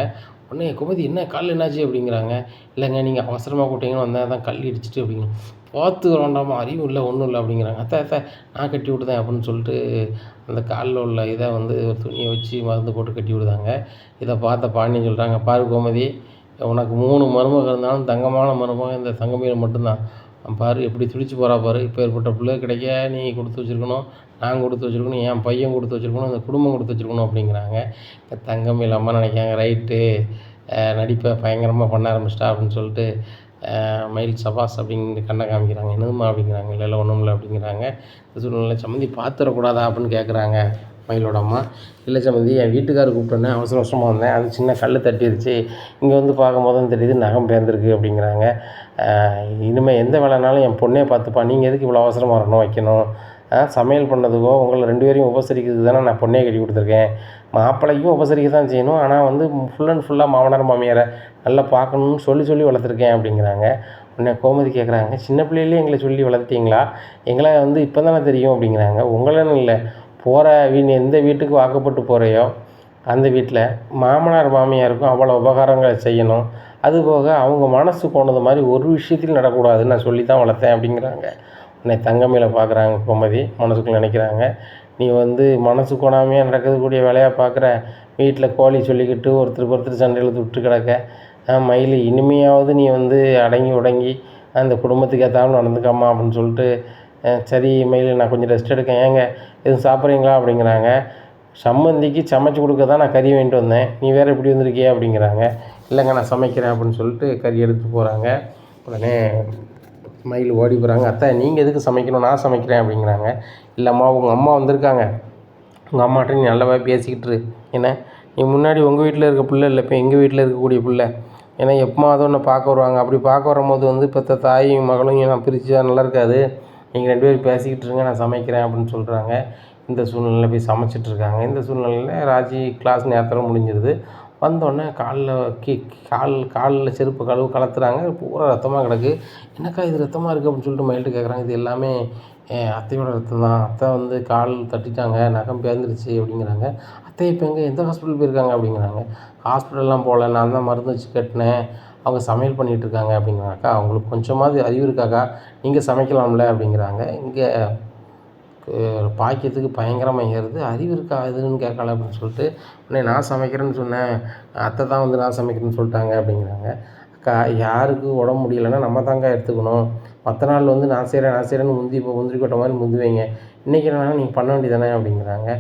உடனே கோமதி என்ன கால் என்னாச்சு அப்படிங்கிறாங்க. இல்லைங்க நீங்கள் அவசரமாக கூட்டிங்கன்னு வந்தேன், அதான் கல் இடிச்சிட்டு அப்படிங்க. பார்த்து வேண்டாமா, அறிவு இல்லை ஒன்றும் இல்லை அப்படிங்கிறாங்க. அத்தை நான் கட்டி விட்டுதேன் அப்படின்னு சொல்லிட்டு அந்த காலில் உள்ள இதை வந்து ஒரு துணியை வச்சு மருந்து போட்டு கட்டி விடுதாங்க. இதை பார்த்த பாண்டியன் சொல்கிறாங்க, பாரு கோமதி, உனக்கு 3 மருமக இருந்தாலும் தங்கமான மருமகன் இந்த தங்கமயில் மட்டும்தான். பாரு எப்படி துடிச்சு போகிறா பாரு, இப்போ ஏற்பட்ட பிள்ளை கிடைக்க நீ கொடுத்து வச்சுருக்கணும், நான் கொடுத்து வச்சுருக்கணும், என் பையன் கொடுத்து வச்சுருக்கணும், இந்த குடும்பம் கொடுத்து வச்சுருக்கணும் அப்படிங்கிறாங்க. இப்போ தங்கமயில் அம்மா நினைக்காங்க, ரைட்டு நடிப்பை பயங்கரமாக பண்ண ஆரம்பிச்சிட்டா அப்படின்னு சொல்லிட்டு மயில் சபாஸ் அப்படின்னு கண்ணை காமிக்கிறாங்க. என்னதும்மா அப்படிங்கிறாங்க. இல்லை இல்லை ஒன்றும் இல்லை அப்படிங்கிறாங்க. இந்த சூழ்நிலை சம்மந்தி பார்த்துடக்கூடாதா அப்படின்னு கேட்குறாங்க மயிலோட அம்மா. இல்லை சம்மந்தி, என் வீட்டுக்காரர் கூப்பிட்டோன்னே அவசர அவசரமாக வந்தேன், அது சின்ன கல் தட்டிடுச்சு, இங்கே வந்து பார்க்கும்போது தான் தெரியுது நகம் பேர்ந்துருக்கு அப்படிங்கிறாங்க. இனிமேல் எந்த வேலைனாலும் என் பொண்ணே பார்த்துப்பா, நீங்கள் எதுக்கு இவ்வளோ அவசரமாக வரணும் வைக்கணும், சமையல் பண்ணதுக்கோ உங்களை 2 பேரையும் உபசரிக்கிறதுக்கு தானே நான் பொண்ணே கட்டி கொடுத்துருக்கேன், மாப்பிள்ளைக்கும் உபசரிக்க தான் செய்யணும், ஆனால் வந்து ஃபுல் அண்ட் ஃபுல்லாக மாமனார் மாமியாரை நல்லா பார்க்கணுன்னு சொல்லி வளர்த்துருக்கேன் அப்படிங்கிறாங்க. உடனே கோமதி கேட்குறாங்க, சின்ன பிள்ளையிலே எங்களை சொல்லி வளர்த்திங்களா, எங்களை வந்து இப்போ தானே தெரியும் அப்படிங்கிறாங்க. உங்களன்னு இல்லை, போகிற எந்த வீட்டுக்கு வாக்கப்பட்டு போகிறையோ அந்த வீட்டில் மாமனார் மாமியாருக்கும் அவ்வளோ உபகாரங்களை செய்யணும், அதுபோக அவங்க மனசு போனது மாதிரி ஒரு விஷயத்தில் நடக்கூடாதுன்னு நான் சொல்லி தான் வளர்த்தேன் அப்படிங்கிறாங்க. உடனே தங்கமயிலை பார்க்குறாங்க கோமதி, மனசுக்குள்ள நினைக்கிறாங்க, நீ வந்து மனசு கோணாமையே நடக்கக்கூடிய வேலையாக பார்க்குற, வீட்டில் கோழி சொல்லிக்கிட்டு ஒருத்தருக்கு ஒருத்தர் சண்டையில் விட்டு கிடக்க, மயில் இனிமையாவது நீ வந்து அடங்கி உடங்கி அந்த குடும்பத்துக்கு ஏற்றாலும் நடந்துக்காமா அப்படின்னு சொல்லிட்டு, சரி மயில் நான் கொஞ்சம் ரெஸ்ட் எடுக்கேன், ஏங்க எதுவும் சாப்பிட்றீங்களா அப்படிங்கிறாங்க. சம்மந்திக்கு சமைச்சு கொடுக்க தான் நான் கறி வாங்கிட்டு வந்தேன், நீ வேறு இப்படி வந்திருக்கியா அப்படிங்கிறாங்க. இல்லைங்க நான் சமைக்கிறேன் அப்படின்னு சொல்லிட்டு கறி எடுத்துகிட்டு போகிறாங்க. உடனே மயில் ஓடி போகிறாங்க, அத்தை நீங்கள் எதுக்கு சமைக்கணும், நான் சமைக்கிறேன் அப்படிங்கிறாங்க. இல்லைம்மா உங்கள் அம்மா வந்திருக்காங்க, உங்கள் அம்மாட்ட நீ நல்லாவே பேசிக்கிட்டு ஏன்னா நீ முன்னாடி உங்கள் வீட்டில் இருக்க பிள்ளை இல்லை, இப்போ எங்கள் வீட்டில் இருக்கக்கூடிய பிள்ளை, ஏன்னா எப்போது ஒன்று பார்க்க வருவாங்க, அப்படி பார்க்க வரும்போது வந்து இப்போ தாயும் மகளும் நான் பிரித்து நல்லா இருக்காது, நீங்கள் 2 பேரும் பேசிக்கிட்டு இருங்க நான் சமைக்கிறேன் அப்படின்னு சொல்கிறாங்க. இந்த சூழ்நிலையில் போய் சமைச்சிட்ருக்காங்க. இந்த சூழ்நிலையில் ராஜி கிளாஸ் நேரத்தில் முடிஞ்சிருது. வந்தோடனே காலில் செருப்பு கலத்துறாங்க, பூரா ரத்தமாக கிடக்கு. என்னக்கா இது ரத்தமாக இருக்குது அப்படின்னு சொல்லிட்டு மயில்கிட்ட கேட்குறாங்க. இது எல்லாமே அத்தையோட ரத்தம் தான், அத்தை வந்து கால் தட்டிட்டாங்க, நகம் பேர்ந்துருச்சு அப்படிங்கிறாங்க. அத்தை இப்போ எந்த ஹாஸ்பிட்டல் போயிருக்காங்க அப்படிங்கிறாங்க. ஹாஸ்பிட்டல்லாம் போகல, நான் தான் மருந்து வச்சு கட்டினேன், அவங்க சமையல் பண்ணிகிட்ருக்காங்க அப்படிங்கிறாக்கா. அவங்களுக்கு கொஞ்சமாவது அறிவு இருக்காக்கா, நீங்கள் சமைக்கலாம்ல அப்படிங்கிறாங்க. இங்கே பாக்கியத்துக்கு பயங்கரமாக ஏறுது, அறிவு இருக்கா இதுன்னு கேட்கல அப்படின்னு சொல்லிட்டு, உடனே நான் சமைக்கிறேன்னு சொன்னேன், அத்தை தான் வந்து நான் சமைக்கிறேன்னு சொல்லிட்டாங்க அப்படிங்கிறாங்க. அக்கா யாருக்கு உடம்பு முடியலைன்னா நம்ம தாங்க எடுத்துக்கணும், மற்ற நாள் வந்து நான் செய்கிறேன்னு முந்திரி கொட்டை மாதிரி முந்துவீங்க, இன்றைக்கி என்னன்னா நீங்கள் பண்ண வேண்டியதானே அப்படிங்கிறாங்க.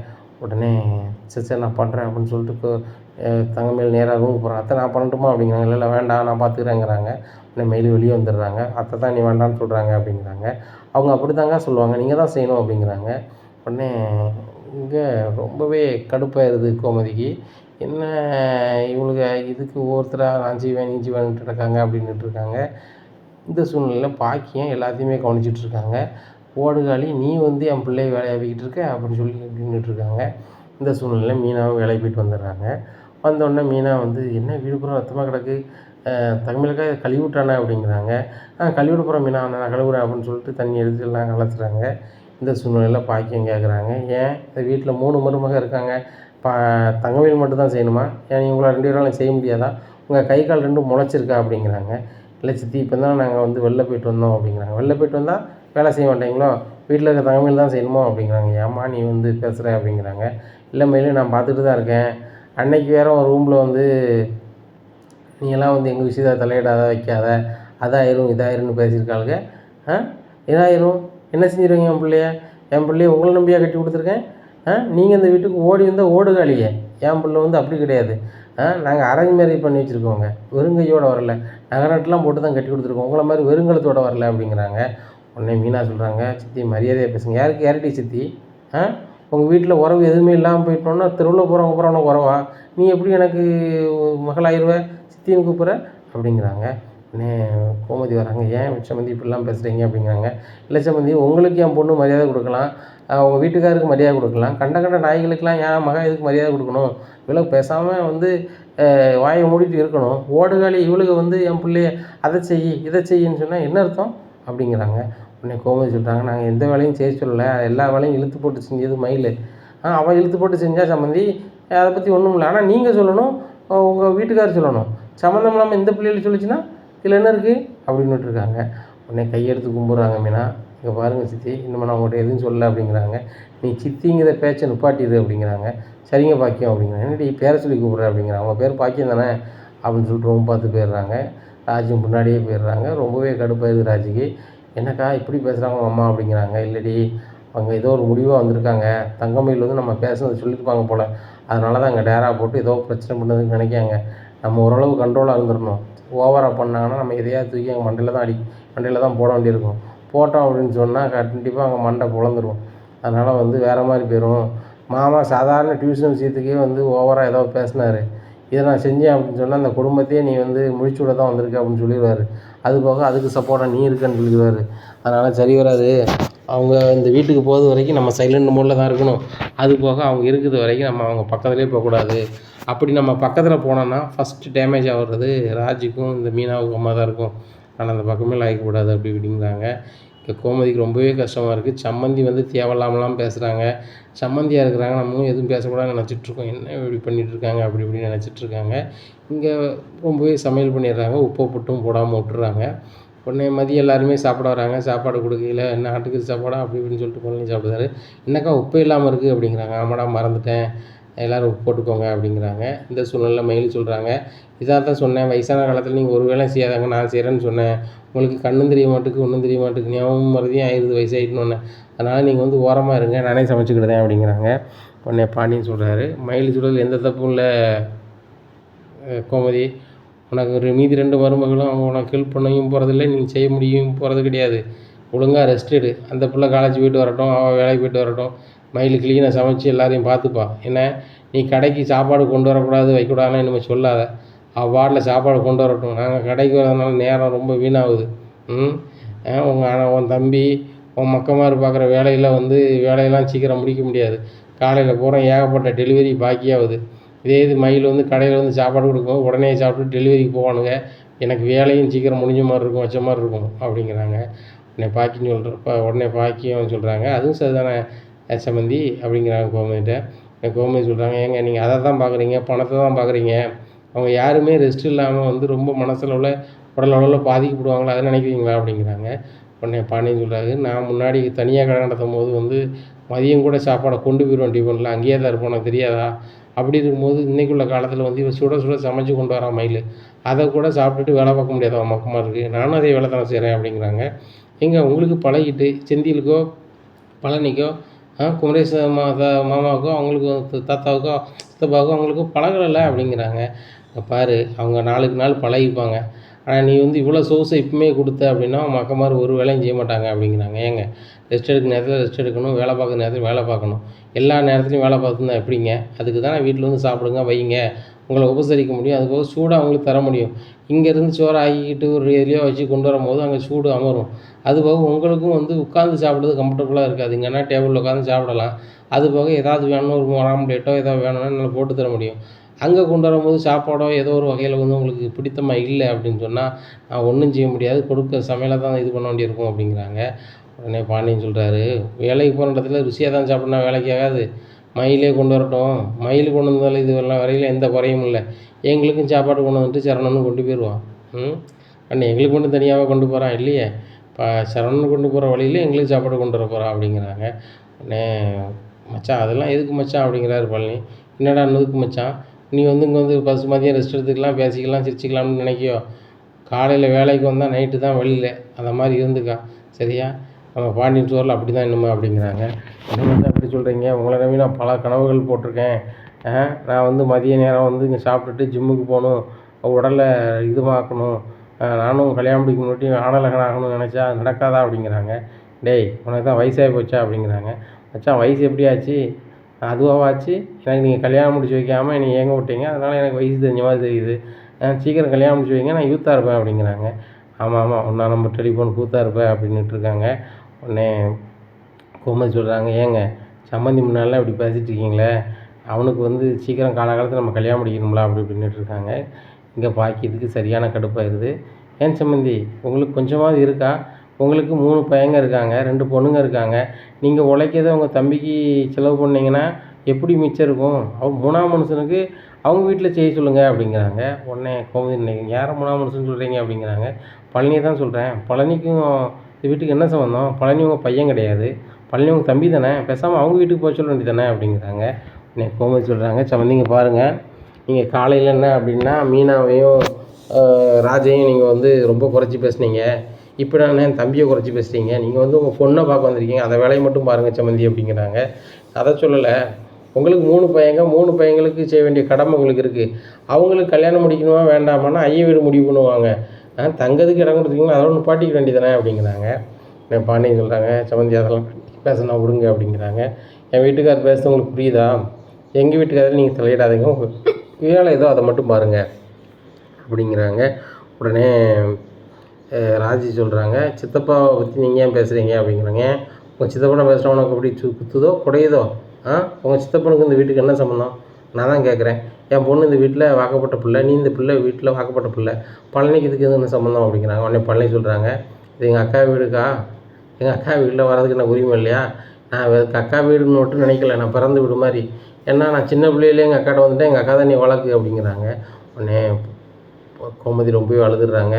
உடனே சரி நான் பண்ணுறேன் அப்படின்னு சொல்லிட்டு தங்கமயில் நேராக ரூமுக்கு போகிறேன். அத்தை நான் பண்ணட்டுமா அப்படிங்கிறாங்க. இல்லை வேண்டாம் நான் பார்த்துக்கிறேங்கிறாங்க. உடனே மயில் வெளியே வந்துடுறாங்க. அத்தை தான் நீ வேண்டான்னு சொல்கிறாங்க அப்படிங்கிறாங்க. அவங்க அப்படி தாங்க சொல்லுவாங்க, நீங்கள் தான் செய்யணும் அப்படிங்கிறாங்க. உடனே இங்கே ரொம்பவே கடுப்பாயிருது கோமதிக்கு. என்ன இவளுங்க இதுக்கு ஒவ்வொருத்தராக நான் செய்வேன் நீ செய்வேன்ட்டு இருக்காங்க அப்படின்ட்டு இருக்காங்க. இந்த சூழ்நிலையில் பாக்கியம் எல்லாத்தையுமே கவனிச்சிட்ருக்காங்க. ஓடுகாலி நீ வந்து என் பிள்ளைய வேலையாகிக்கிட்டு இருக்க அப்படின்னு சொல்லி அப்படின்னுட்டுருக்காங்க. இந்த சூழ்நிலையில் மீனாவும் வேலைக்கு போயிட்டு வந்துடுறாங்க. வந்தோடனே மீனா வந்து என்ன வீடு பூரா ரத்தமாக கிடக்கு, தங்கமயிலுக்காக கழுவி விட்டானே அப்படிங்கிறாங்க. கழுவி விட போகிறேன் மீனா, நான் கழுவுறேன் அப்படின்னு சொல்லிட்டு தண்ணி எடுத்து எல்லாம் கலத்துறாங்க. இந்த சூழ்நிலையில் பாக்கியம் கேட்குறாங்க, ஏன் இந்த வீட்டில் 3 மருமக இருக்காங்க, தங்கமயில் மட்டும் தான் செய்யணுமா, ஏன் இவங்கள 2 பேராலும் செய்ய முடியாதா, உங்கள் கை கால் 2 முளைச்சிருக்கா அப்படிங்கிறாங்க. இல்லை சித்தி இப்போ தான் நாங்கள் வந்து வெளில போயிட்டு வந்தோம் அப்படிங்கிறாங்க. வெளில போயிட்டு வந்தால் வேலை செய்ய மாட்டீங்களோ, வீட்டில் இருக்க தங்கமயில் தான் செய்யணுமோ அப்படிங்கிறாங்க. ஏம்மா நீ வந்து பேசுகிற அப்படிங்கிறாங்க. இல்லை மயிலும் நான் பார்த்துட்டு தான் இருக்கேன், அன்னைக்கு வேறு ஒரு ரூமில் வந்து நீ எல்லாம் வந்து எங்கள் விஷயத்தை தலையிடாத வைக்காத, அதாயிரும் இதாயிரும்னு பேசியிருக்காளுங்க. இதாயிரும் என்ன செஞ்சிருவீங்க என் பிள்ளைய உங்களை நம்பியாக கட்டி கொடுத்துருக்கேன், நீங்கள் இந்த வீட்டுக்கு ஓடி வந்தால் ஓடுகாலியே, என் பிள்ளை வந்து அப்படி கிடையாது, நாங்கள் அரேஞ்ச் மேரேஜ் பண்ணி வச்சுருக்கோங்க, வெறுங்கையோடு வரல, நகராட்டெலாம் போட்டு தான் கட்டி கொடுத்துருக்கோம், உங்களை மாதிரி வெறுங்கலத்தோடு வரல அப்படிங்கிறாங்க. உடனே மீனா சொல்கிறாங்க, சித்தி மரியாதையாக பேசுங்க, யார்கிட்ட சித்தி, உங்கள் வீட்டில் உறவு எதுவுமே இல்லாமல் போயிட்டோன்னா தெருவில் போகிறவங்க பூரா உனக்கு உறவா, நீ எப்படி எனக்கு மகளாயிருவ, சித்தின்னு கூப்பிட்ற அப்படிங்கிறாங்க. உடனே கோமதி வராங்க, ஏன் சம்மந்தி இப்படிலாம் பேசுகிறீங்க அப்படிங்கிறாங்க. இல்லை சம்மந்தி உங்களுக்கு என் பொண்ணு மரியாதை கொடுக்கலாம், உங்கள் வீட்டுக்காருக்கு மரியாதை கொடுக்கலாம், கண்ட நாய்களுக்கெல்லாம் என் மகன் எதுக்கு மரியாதை கொடுக்கணும், இவ்வளோ பேசாமல் வந்து வாயை மூடிட்டு இருக்கணும், ஓடுகாலி இவளுக்கு வந்து என் பிள்ளைய அதை செய் இதை செய்யின்னு சொன்னால் என்ன அர்த்தம் அப்படிங்கிறாங்க. உடனே கோமதி சொல்கிறாங்க, நாங்கள் எந்த வேலையும் செய்ய சொல்லலை, எல்லா வேலையும் இழுத்து போட்டு செஞ்சது மயில், அவள் இழுத்து போட்டு செஞ்சால் சம்மந்தி அதை பற்றி ஒன்றும் இல்லை, ஆனால் நீங்கள் சொல்லணும், உங்கள் வீட்டுக்காரர் சொல்லணும், சம்மந்தம் இல்லாமல் எந்த பிள்ளைகள் சொல்லிச்சுன்னா இதில் என்ன இருக்குது அப்படின்னுட்டு இருக்காங்க. உடனே கையெடுத்து கும்பிட்றாங்க மீனா, இங்கே பாருங்கள் சித்தி இன்னும் நான் உங்கள்கிட்ட எதுவும் சொல்லலை அப்படிங்கிறாங்க. நீ சித்திங்கிற பேச்சை நிப்பாட்டிடு அப்படிங்கிறாங்க. சரிங்க பாக்கியம் அப்படிங்கிறாங்க. என்னடி பேரை சொல்லி கூப்பிட்ற அப்படிங்கிறாங்க. அவங்க பேர் பாக்கியம் தானே அப்படின்னு சொல்லிட்டு ரொம்ப பார்த்து போயிடுறாங்க. ராஜி முன்னாடியே போயிடுறாங்க. ரொம்பவே கடுப்பாயிருது ராஜிக்கு. என்னக்கா இப்படி பேசுகிறாங்க உங்கள் அம்மா அப்படிங்கிறாங்க. இல்லடி, அவங்க ஏதோ ஒரு முடிவாக வந்திருக்காங்க. தங்கமயில் வந்து நம்ம பேசுனது சொல்லியிருப்பாங்க போல், அதனால தான் அங்கே டேரா போட்டு ஏதோ பிரச்சனை பண்ணுறதுன்னு நினைக்காங்க. நம்ம ஓரளவு கண்ட்ரோலாக இருந்துடணும். ஓவராக பண்ணாங்கன்னா நம்ம எதையாவது தூக்கி அங்கே மண்டையில் தான் போட வேண்டியிருக்கும். போட்டோம் அப்படின்னு சொன்னால் கண்டிப்பாக அங்கே மண்டை பொளந்துரும். அதனால் வந்து வேறு மாதிரி போயிடும். மாமா சாதாரண டியூஷன் விஷயத்துக்கே வந்து ஓவராக ஏதோ பேசினார். இதை நான் செஞ்சேன் அப்படின்னு சொன்னால் அந்த குடும்பத்தையே நீ வந்து முடிச்சு விட தான் வந்திருக்க அப்படின்னு சொல்லிடுவார். அது போக அதுக்கு சப்போர்ட்டாக நீ இருக்கன்னு சொல்லிடுவார். அதனால் சரி வராது. அவங்க இந்த வீட்டுக்கு போகிறது வரைக்கும் நம்ம சைலண்ட் மோடில் தான் இருக்கணும். அது போக அவங்க இருக்கிறது வரைக்கும் நம்ம அவங்க பக்கத்துலேயே போகக்கூடாது. அப்படி நம்ம பக்கத்தில் போனோன்னா ஃபஸ்ட்டு டேமேஜ் ஆகிறது ராஜுக்கும் இந்த மீனாவுக்கும் அம்மா தான் இருக்கும். ஆனால் அந்த பக்கமே லாய்க்கக்கூடாது அப்படி இப்படிங்கிறாங்க. இங்கே கோமதிக்கு ரொம்பவே கஷ்டமாக இருக்குது. சம்மந்தி வந்து தேவையில்லாமலாம் பேசுகிறாங்க. சம்மந்தியாக இருக்கிறாங்க, நம்மளும் எதுவும் பேசக்கூடாதுன்னு நினச்சிட்ருக்கோம். என்ன இப்படி பண்ணிகிட்ருக்காங்க அப்படி இப்படின்னு நினச்சிட்ருக்காங்க. இங்கே ரொம்பவே சமையல் பண்ணிடுறாங்க. உப்பு புட்டும் போடாமல் விட்டுறாங்க. உடனே மதியம் எல்லாருமே சாப்பிட வராங்க. சாப்பாடு கொடுக்கையில என்ன ஆட்டுக்கறி சாப்பாடா அப்படி இப்படின்னு சொல்லிட்டு பழனி சாப்பிடுறாரு. என்னக்கா உப்பே இல்லாமல் இருக்குது அப்படிங்கிறாங்க. ஆமாடா மறந்துட்டேன், எல்லோரும் உப்பு போட்டுக்கோங்க அப்படிங்கிறாங்க. இந்த சூழ்நிலையில் மயில் சொல்கிறாங்க, இதாக தான் சொன்னேன், வயசான காலத்தில் நீங்கள் ஒரு வேளை செய்யாதாங்க, நான் செய்கிறேன்னு சொன்னேன். உங்களுக்கு கண்ணும் தெரிய மாட்டுக்கு ஒன்றும் தெரிய மாட்டுக்கு, ஞாபகம் மறதியும் ஆயிடுது வயசாகிட்டுன்னு. அதனால் நீங்கள் வந்து ஓரமாக இருங்க, நானே சமைச்சிக்கிடுதேன் அப்படிங்கிறாங்க. உடனே பாண்டியன் சொல்கிறாரு, மயில் சொல்கிறது எந்த தப்பும் இல்லை கோமதி, உனக்கு ஒரு மீதி 2 மருமகளும் அவங்க உனக்கு ஹெல்ப் பண்ணவும் போகிறதில்ல, நீ செய்ய முடியும் போகிறது கிடையாது. ஒழுங்காக ரெஸ்ட் எடு. அந்த பிள்ளை காலேஜ் போய்ட்டு வரட்டும், அவள் வேலைக்கு போய்ட்டு வரட்டும். மயில் க்ளீனாக சமைச்சு எல்லாரையும் பார்த்துப்பா. என்ன நீ கடைக்கு சாப்பாடு கொண்டு வரக்கூடாது வைக்கக்கூடாதுன்னு இனிமேல் சொல்லாத. அவள் வார்டில் சாப்பாடு கொண்டு வரட்டும். நாங்கள் கடைக்கு வரதுனால நேரம் ரொம்ப வீணாகுது. உன் தம்பி உன் மக்கமார் பார்க்குற வேலையில் வந்து வேலையெல்லாம் சீக்கிரம் முடிக்க முடியாது. காலையில் பூரா ஏகப்பட்ட டெலிவரி பாக்கியாகுது. இதே இது மயில் வந்து கடையில் வந்து சாப்பாடு கொடுக்கும்போது உடனே சாப்பிட்டு டெலிவரிக்கு போவானுங்க. எனக்கு வேலையும் சீக்கிரம் முடிஞ்ச மாதிரி இருக்கும், வச்ச மாதிரி இருக்கும் அப்படிங்கிறாங்க. உடனே பாக்கியம் சொல்கிறாங்க, அதுவும் சரிதானே சம்மந்தி அப்படிங்கிறாங்க கோமதிகிட்ட. கோமதி சொல்கிறாங்க, ஏங்க நீங்கள் அதை தான் பார்க்குறீங்க, பணத்தை தான் பார்க்குறீங்க. அவங்க யாருமே ரெஸ்ட் இல்லாமல் வந்து ரொம்ப மனசளவில் உடலளவில் பாதிக்கப்படுவாங்களா, அதை நினைக்கிறீங்களா அப்படிங்கிறாங்க. உடனே பாண்டியன் சொல்கிறாரு, நான் முன்னாடி தனியாக கடை நடத்தும் போது வந்து மதியம் கூட சாப்பாடை கொண்டு போயிடுவேன் டிஃபனில், அங்கேயே தான் இருப்போம், எனக்கு தெரியாதா? அப்படி இருக்கும்போது இன்றைக்குள்ள காலத்தில் வந்து இவன் சுட சுட சமைச்சு கொண்டு வரான் மயில், அதை கூட சாப்பிட்டுட்டு வேலை பார்க்க முடியாத மக்கமாக இருக்குது. நானும் அதே வேலை தானே செய்கிறேன் அப்படிங்கிறாங்க. எங்கே உங்களுக்கு பழகிட்டு செந்திலுக்கோ பழனிக்கோ குமரேச மாமாவுக்கோ அவங்களுக்கு தாத்தாவுக்கோ சித்தப்பாவுக்கோ அவங்களுக்கு பழகலை அப்படிங்கிறாங்க. பாரு, அவங்க நாளுக்கு நாள் பழகிப்பாங்க. ஆனால் நீ வந்து இவ்வளோ சொகுசை இப்பவுமே கொடுத்த அப்படின்னா மக்கமார் ஒரு வேலையும் செய்ய மாட்டாங்க அப்படிங்கிறாங்க. ஏங்க ரெஸ்ட் எடுக்கிற நேரத்தில் ரெஸ்ட் எடுக்கணும், வேலை பார்க்குற நேரத்தில் வேலை பார்க்கணும். எல்லா நேரத்துலையும் வேலை பார்த்துருந்தா எப்படிங்க? அதுக்கு தான் வீட்டில் வந்து சாப்பிடுங்க வைங்க, உங்களை உபசரிக்க முடியும். அதுபோக சூடாக அவங்களுக்கு தர முடியும். இங்கேருந்து சோறு ஆக்கிக்கிட்டு ஒரு எதுலையோ வச்சு கொண்டு வரும்போது அங்கே சூடு அமரும். அதுபோக உங்களுக்கும் வந்து உட்காந்து சாப்பிட்றது கம்ஃபர்டபுளாக இருக்காது. இங்கேனா டேபிளில் உட்காந்து சாப்பிடலாம். அதுபோக ஏதாவது வேணும், ஒரு ஆம்லேட்டோ ஏதாவது வேணும்னா என்னால் போட்டு தர முடியும். அங்கே கொண்டு வரும்போது சாப்பாடோ ஏதோ ஒரு வகையில் வந்து உங்களுக்கு பிடித்தமாக இல்லை அப்படின்னு சொன்னால் நான் ஒன்றும் செய்ய முடியாது, கொடுக்க சமையலை தான் இது பண்ண வேண்டியிருக்கும் அப்படிங்கிறாங்க. உடனே பாண்டியன் சொல்கிறாரு, வேலைக்கு போகிற இடத்துல ருசியாக தான் சாப்பிட்னா வேலைக்கு ஆகாது, மயிலே கொண்டு வரட்டும். மயில் கொண்டு வந்தாலும் இது வரலாம் வரையில் எந்த குறையும் இல்லை. எங்களுக்கும் சாப்பாடு கொண்டு வந்துட்டு சரவணனும் கொண்டு போயிடுவான். அண்ணே எங்களுக்கு மட்டும் தனியாகவே கொண்டு போகிறான் இல்லையே, இப்போ சரவணன் கொண்டு போகிற வழியில் எங்களுக்கு சாப்பாடு கொண்டு வர போகிறான் அப்படிங்கிறாங்க. உடனே மச்சான் அதெல்லாம் எதுக்கு மச்சான் அப்படிங்கிறாரு பழனி. என்னடா எதுக்கு மச்சான், நீ வந்து இங்கே வந்து மதியம் ரெஸ்ட் எடுத்துக்கலாம், பேசிக்கலாம், சிரிச்சிக்கலாம்னு நினைக்கியோ? காலையில் வேலைக்கு வந்தால் நைட்டு தான் வெளியில், அந்த மாதிரி இருந்துக்கா சரியா? நம்ம பாண்டியன் ஸ்டோரில் அப்படி தான் இன்னுமா அப்படிங்கிறாங்க. என்ன வந்து அப்படி சொல்கிறீங்க, உங்களை நம்பி நான் பல கனவுகள் போட்டிருக்கேன். நான் வந்து மதிய நேரம் வந்து இங்கே சாப்பிட்டுட்டு ஜிம்முக்கு போகணும், உடலை இதுவாக்கணும், நானும் கல்யாணம் முடிக்க முன்னாடி ஆணழகன் ஆகணும்னு நினச்சா அது நடக்காதா அப்படிங்கிறாங்க. டேய் உனக்கு தான் வயசாகி போச்சா அப்படிங்கிறாங்க. மச்சான் வயசு எப்படி ஆச்சு, அதுவாச்சு, எனக்கு நீங்கள் கல்யாணம் முடிச்சு வைக்காமல் என்னை ஏங்க விட்டீங்க, அதனால் எனக்கு வயசு தெரிஞ்ச மாதிரி தெரியுது. சீக்கிரம் கல்யாணம் முடிச்சு வைங்க, நான் யூத்தாக இருப்பேன் அப்படிங்கிறாங்க. ஆமாம் ஆமாம் ஒன்றா நம்ம டெலிஃபோன் கூத்தாக இருப்பேன் அப்படின்னுட்டுருக்காங்க. உடனே கோமதி சொல்கிறாங்க, ஏங்க சம்மந்தி முன்னாடிலாம் இப்படி பேசிகிட்டு இருக்கீங்களே, அவனுக்கு வந்து சீக்கிரம் காலகாலத்தில் நம்ம கல்யாணம் முடிக்கணும்ல அப்படி இப்படின்னுட்டுருக்காங்க. இங்கே பாக்கியத்துக்கு சரியான கடுப்பாயிருது. ஏன் சம்மந்தி உங்களுக்கு கொஞ்சமாவது இருக்கா? உங்களுக்கு 3 பையங்க இருக்காங்க, 2 பொண்ணுங்க இருக்காங்க. நீங்கள் உழைக்கிறத உங்கள் தம்பிக்கு செலவு பண்ணிங்கன்னா எப்படி மிச்சம் இருக்கும்? அவங்க 3ஆம் மனுஷனுக்கு அவங்க வீட்டில் செய்ய சொல்லுங்கள் அப்படிங்கிறாங்க. உடனே கோமதி, யாரை 3ஆம் மனுஷன்னு சொல்கிறீங்க அப்படிங்கிறாங்க. பழனியை தான் சொல்கிறேன். பழனிக்கும் இந்த வீட்டுக்கு என்ன சம்மந்தம்? பழனி உங்கள் பையன் கிடையாது, பழனி உங்கள் தம்பி தானே, பேசாமல் அவங்க வீட்டுக்கு போக சொல்ல வேண்டியது தானே அப்படிங்கிறாங்க. உடனே கோமதி சொல்கிறாங்க, சம்மந்திங்க பாருங்கள், நீங்கள் காலையில் என்ன அப்படின்னா மீனாவையும் ராஜையும் நீங்கள் வந்து ரொம்ப குறைச்சி பேசுனீங்க. இப்போ நான் என் தம்பியை குறைச்சி பேசுகிறீங்க, நீங்கள் வந்து உங்கள் பொண்ணை பார்க்க வந்திருக்கீங்க, அந்த வேலையை மட்டும் பாருங்கள் சம்மந்தி அப்படிங்கிறாங்க. அதை சொல்லலை, உங்களுக்கு 3 பையங்க, 3 பையங்களுக்கு செய்ய வேண்டிய கடமை உங்களுக்கு இருக்குது. அவங்களுக்கு கல்யாணம் முடிக்கணுமா வேண்டாமான்னா ஐயன் வீடு முடிவு பண்ணுவாங்க. தங்கறதுக்கு இடம் கொடுத்துருக்கீங்களா, அதோட நிப்பாட்டிக்க வேண்டியதானே அப்படிங்கிறாங்க. என் பாண்டியன் சொல்கிறாங்க, சம்மந்தி அதெல்லாம் பேசணும் விடுங்க அப்படிங்கிறாங்க. என் வீட்டுக்காரர் பேசுகிறது உங்களுக்கு புரியுதா? எங்கள் வீட்டுக்காரர் நீங்கள் தலையிடாதீங்க, உங்கள் வேலை ஏதோ அதை மட்டும் பாருங்கள் அப்படிங்கிறாங்க. உடனே ராஜி சொல்கிறாங்க, சித்தப்பாவை பற்றி நீங்கள் ஏன் பேசுகிறீங்க அப்படிங்கிறாங்க. உங்கள் சித்தப்பனை பேசுகிறவன் உனக்கு எப்படி குத்துதோ குடையுதோ? உங்கள் சித்தப்பனுக்கு இந்த வீட்டுக்கு என்ன சம்மந்தம்? நான் தான் கேட்குறேன். என் பொண்ணு இந்த வீட்டில் வாக்கப்பட்ட பிள்ளை, நீ இந்த பிள்ளை வீட்டில் வாக்கப்பட்ட பிள்ளை, பழனிக்கு இதுக்கு எதுவும் என்ன சம்மந்தம் அப்படிங்கிறாங்க. உடனே பழனி சொல்கிறாங்க, இது எங்கள் அக்கா வீடுக்கா, எங்கள் அக்கா வீட்டில் வரதுக்கு என்ன உரிமை இல்லையா? நான் அக்கா வீடுன்னு மட்டும் நினைக்கல, நான் பிறந்த வீடு மாதிரி. ஏன்னா நான் சின்ன பிள்ளையிலே எங்கள் அக்காட்ட வந்துட்டேன், எங்கள் அக்கா தான் நீ வளர்க்கு அப்படிங்கிறாங்க. உடனே கோமதி ரொம்பவே அழுதுடுறாங்க.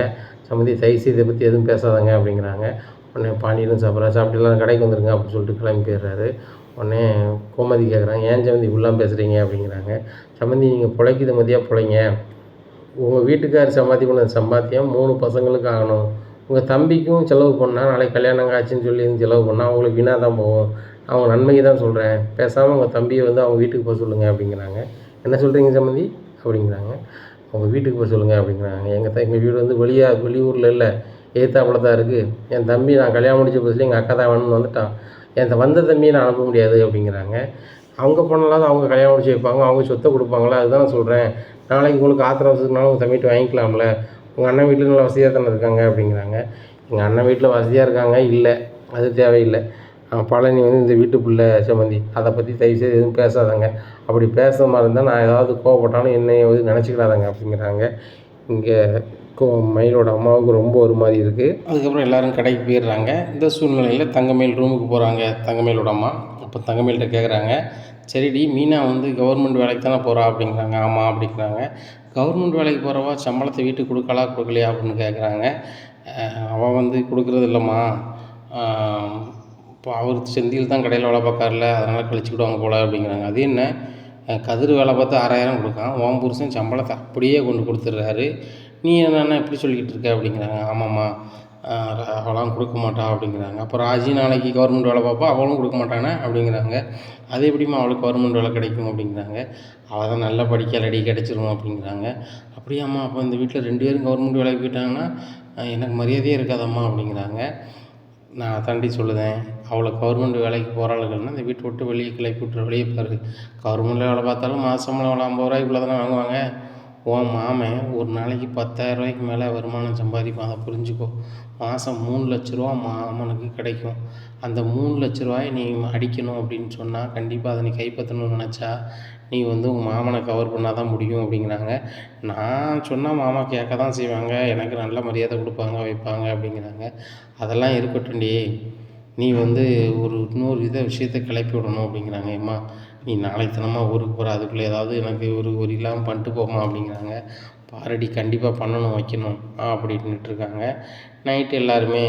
சம்மந்தி தயவுசெய்து இதை பற்றி எதுவும் பேசாதாங்க அப்படிங்கிறாங்க. உடனே பாண்டியனும் சாப்பிட்டுலாம் கடைக்கு வந்துருங்க அப்படின்னு சொல்லிட்டு கிளம்பி போயிடுறாரு. உடனே கோமதி கேட்குறாங்க, ஏன் சம்மந்தி இப்படிலாம் பேசுகிறீங்க அப்படிங்கிறாங்க. சம்மந்தி நீங்கள் பிழைக்கிது மதியாக பிழைங்க, உங்கள் வீட்டுக்காரர் சம்பாத்தி பண்ண சம்பாத்தியம் 3 பசங்களுக்கு ஆகணும். உங்கள் தம்பிக்கும் செலவு பண்ணால் நாளைக்கு கல்யாணம் ஆச்சுன்னு சொல்லி செலவு பண்ணால் அவங்களுக்கு வீணாக தான் போகும். அவங்க நன்மைக்கு தான் சொல்கிறேன், பேசாமல் உங்கள் தம்பியை வந்து அவங்க வீட்டுக்கு போக சொல்லுங்கள் அப்படிங்கிறாங்க. என்ன சொல்கிறீங்க சம்மந்தி அப்படிங்கிறாங்க. அவங்க வீட்டுக்கு போக சொல்லுங்கள் அப்படிங்கிறாங்க. எங்கள் வீடு வந்து வெளியூரில் இல்லை, எதிர்த்தாப்புல தான் இருக்குது. என் தம்பி நான் கல்யாணம் முடிச்ச புதுசில் எங்கள் அக்கா தான் வேணும்னு வந்துட்டான், என் வந்த தம்பியை நான் அனுப்ப முடியாது அப்படிங்கிறாங்க. அவங்க பொண்ணெல்லாம் அவங்க கல்யாணம் முடிச்சு வைப்பாங்க, அவங்க சொத்தை கொடுப்பாங்களா, அதுதான் நான் சொல்கிறேன். நாளைக்கு உங்களுக்கு ஆத்திரம் வசதினாலும் உங்கள் தம்பிட்டு வாங்கிக்கலாம்ல, உங்கள் அண்ணன் வீட்டில் நல்லா வசதியாக தானே இருக்காங்க அப்படிங்கிறாங்க. எங்கள் அண்ணன் வீட்டில் வசதியாக இருக்காங்க, இல்லை அது தேவையில்லை. பழனி வந்து இந்த வீட்டு பிள்ளை சம்மந்தி, அதை பற்றி தயவுசெய்து எதுவும் பேசாதாங்க, அப்படி பேசுகிற மாதிரி இருந்தால் நான் ஏதாவது கோவப்பட்டாலும் என்னை வந்து நினச்சிக்கிடாதாங்க அப்படிங்கிறாங்க. இங்கே மயிலோட அம்மாவுக்கு ரொம்ப ஒரு மாதிரி இருக்குது. அதுக்கப்புறம் எல்லோரும் கடைக்கு போயிடுறாங்க. இந்த சூழ்நிலையில் தங்கமயில் ரூமுக்கு போகிறாங்க. தங்கமயிலோட அம்மா அப்போ தங்கமயில்கிட்ட கேட்குறாங்க, சரிடி மீனா வந்து கவர்மெண்ட் வேலைக்கு தானே போகிறா அப்படிங்கிறாங்க. ஆமாம் அப்படிங்கிறாங்க. கவர்மெண்ட் வேலைக்கு போகிறவா சம்பளத்தை வீட்டுக்கு கொடுக்கலையா அப்படின்னு கேட்குறாங்க. அவள் வந்து கொடுக்குறது இல்லைம்மா, இப்போ அவர் செந்தில் தான் கடையில் வேலை பார்க்காருல, அதனால் கழிச்சுக்கிடுவாங்க போல் அப்படிங்கிறாங்க. அது என்ன, கதிர் வேலை பார்த்து 6000 கொடுக்கான், உன் புருஷன் சம்பளத்தை அப்படியே கொண்டு கொடுத்துட்றாரு, நீ என்னென்ன இப்படி சொல்லிக்கிட்டு இருக்க அப்படிங்கிறாங்க. ஆமாம்மா, அவளாம் கொடுக்க மாட்டா அப்படிங்கிறாங்க. அப்போ ராஜி நாளைக்கு கவர்மெண்ட் வேலை பார்ப்பா, அவளும் கொடுக்க மாட்டானே அப்படிங்கிறாங்க. அது எப்படிம்மா அவளுக்கு கவர்மெண்ட் வேலை கிடைக்கும் அப்படிங்கிறாங்க. அவள் தான் நல்லா படிக்கலடி, கிடச்சிரும் அப்படிங்கிறாங்க. அப்படியாம்மா, அப்போ இந்த வீட்டில் 2 பேரும் கவர்மெண்ட் வேலைக்கு போயிட்டாங்கன்னா எனக்கு மரியாதையே இருக்காதம்மா அப்படிங்கிறாங்க. நான் தாண்டி சொல்லுதேன், அவளை கவர்மெண்ட் வேலைக்கு போகிறாளுகள்னா இந்த வீட்டை விட்டு வெளியே கிளப்பி விட்டுற வெளியே பாரு. கவர்மெண்ட்டில் வேலை பார்த்தாலும் மாதம் 50 ரூபாய்க்குள்ளே தானே வாங்குவாங்க. உன் மாமன் ஒரு நாளைக்கு 10,000 ரூபாய்க்கு மேலே வருமானம் சம்பாதிப்பான், அதை புரிஞ்சுக்கோ. மாதம் 3 லட்ச ரூபா மாமனுக்கு கிடைக்கும். அந்த 3 லட்ச ரூபாயை நீ அடிக்கணும் அப்படின்னு சொன்னால் கண்டிப்பாக அதை நீ கைப்பற்றணும்னு நினச்சா நீ வந்து உங்கள் மாமனை கவர் பண்ணால் தான் முடியும் அப்படிங்கிறாங்க. நான் சொன்னால் மாமா கேட்க தான் செய்வாங்க, எனக்கு நல்ல மரியாதை கொடுப்பாங்க வைப்பாங்க அப்படிங்கிறாங்க. அதெல்லாம் இருக்கட்டும்டி, நீ வந்து இன்னொரு விஷயத்தை கிளப்பி விடணும் அப்படிங்கிறாங்க. ஏம்மா நீ நாளைக்கு தினமாக ஊருக்கு போகிற, அதுக்குள்ளே ஏதாவது எனக்கு ஒரு இல்லாமல் பண்ணிட்டு போமா அப்படிங்கிறாங்க. பாரடி, கண்டிப்பாக பண்ணணும் வைக்கணும் அப்படின்ட்டு இருக்காங்க. நைட்டு எல்லாருமே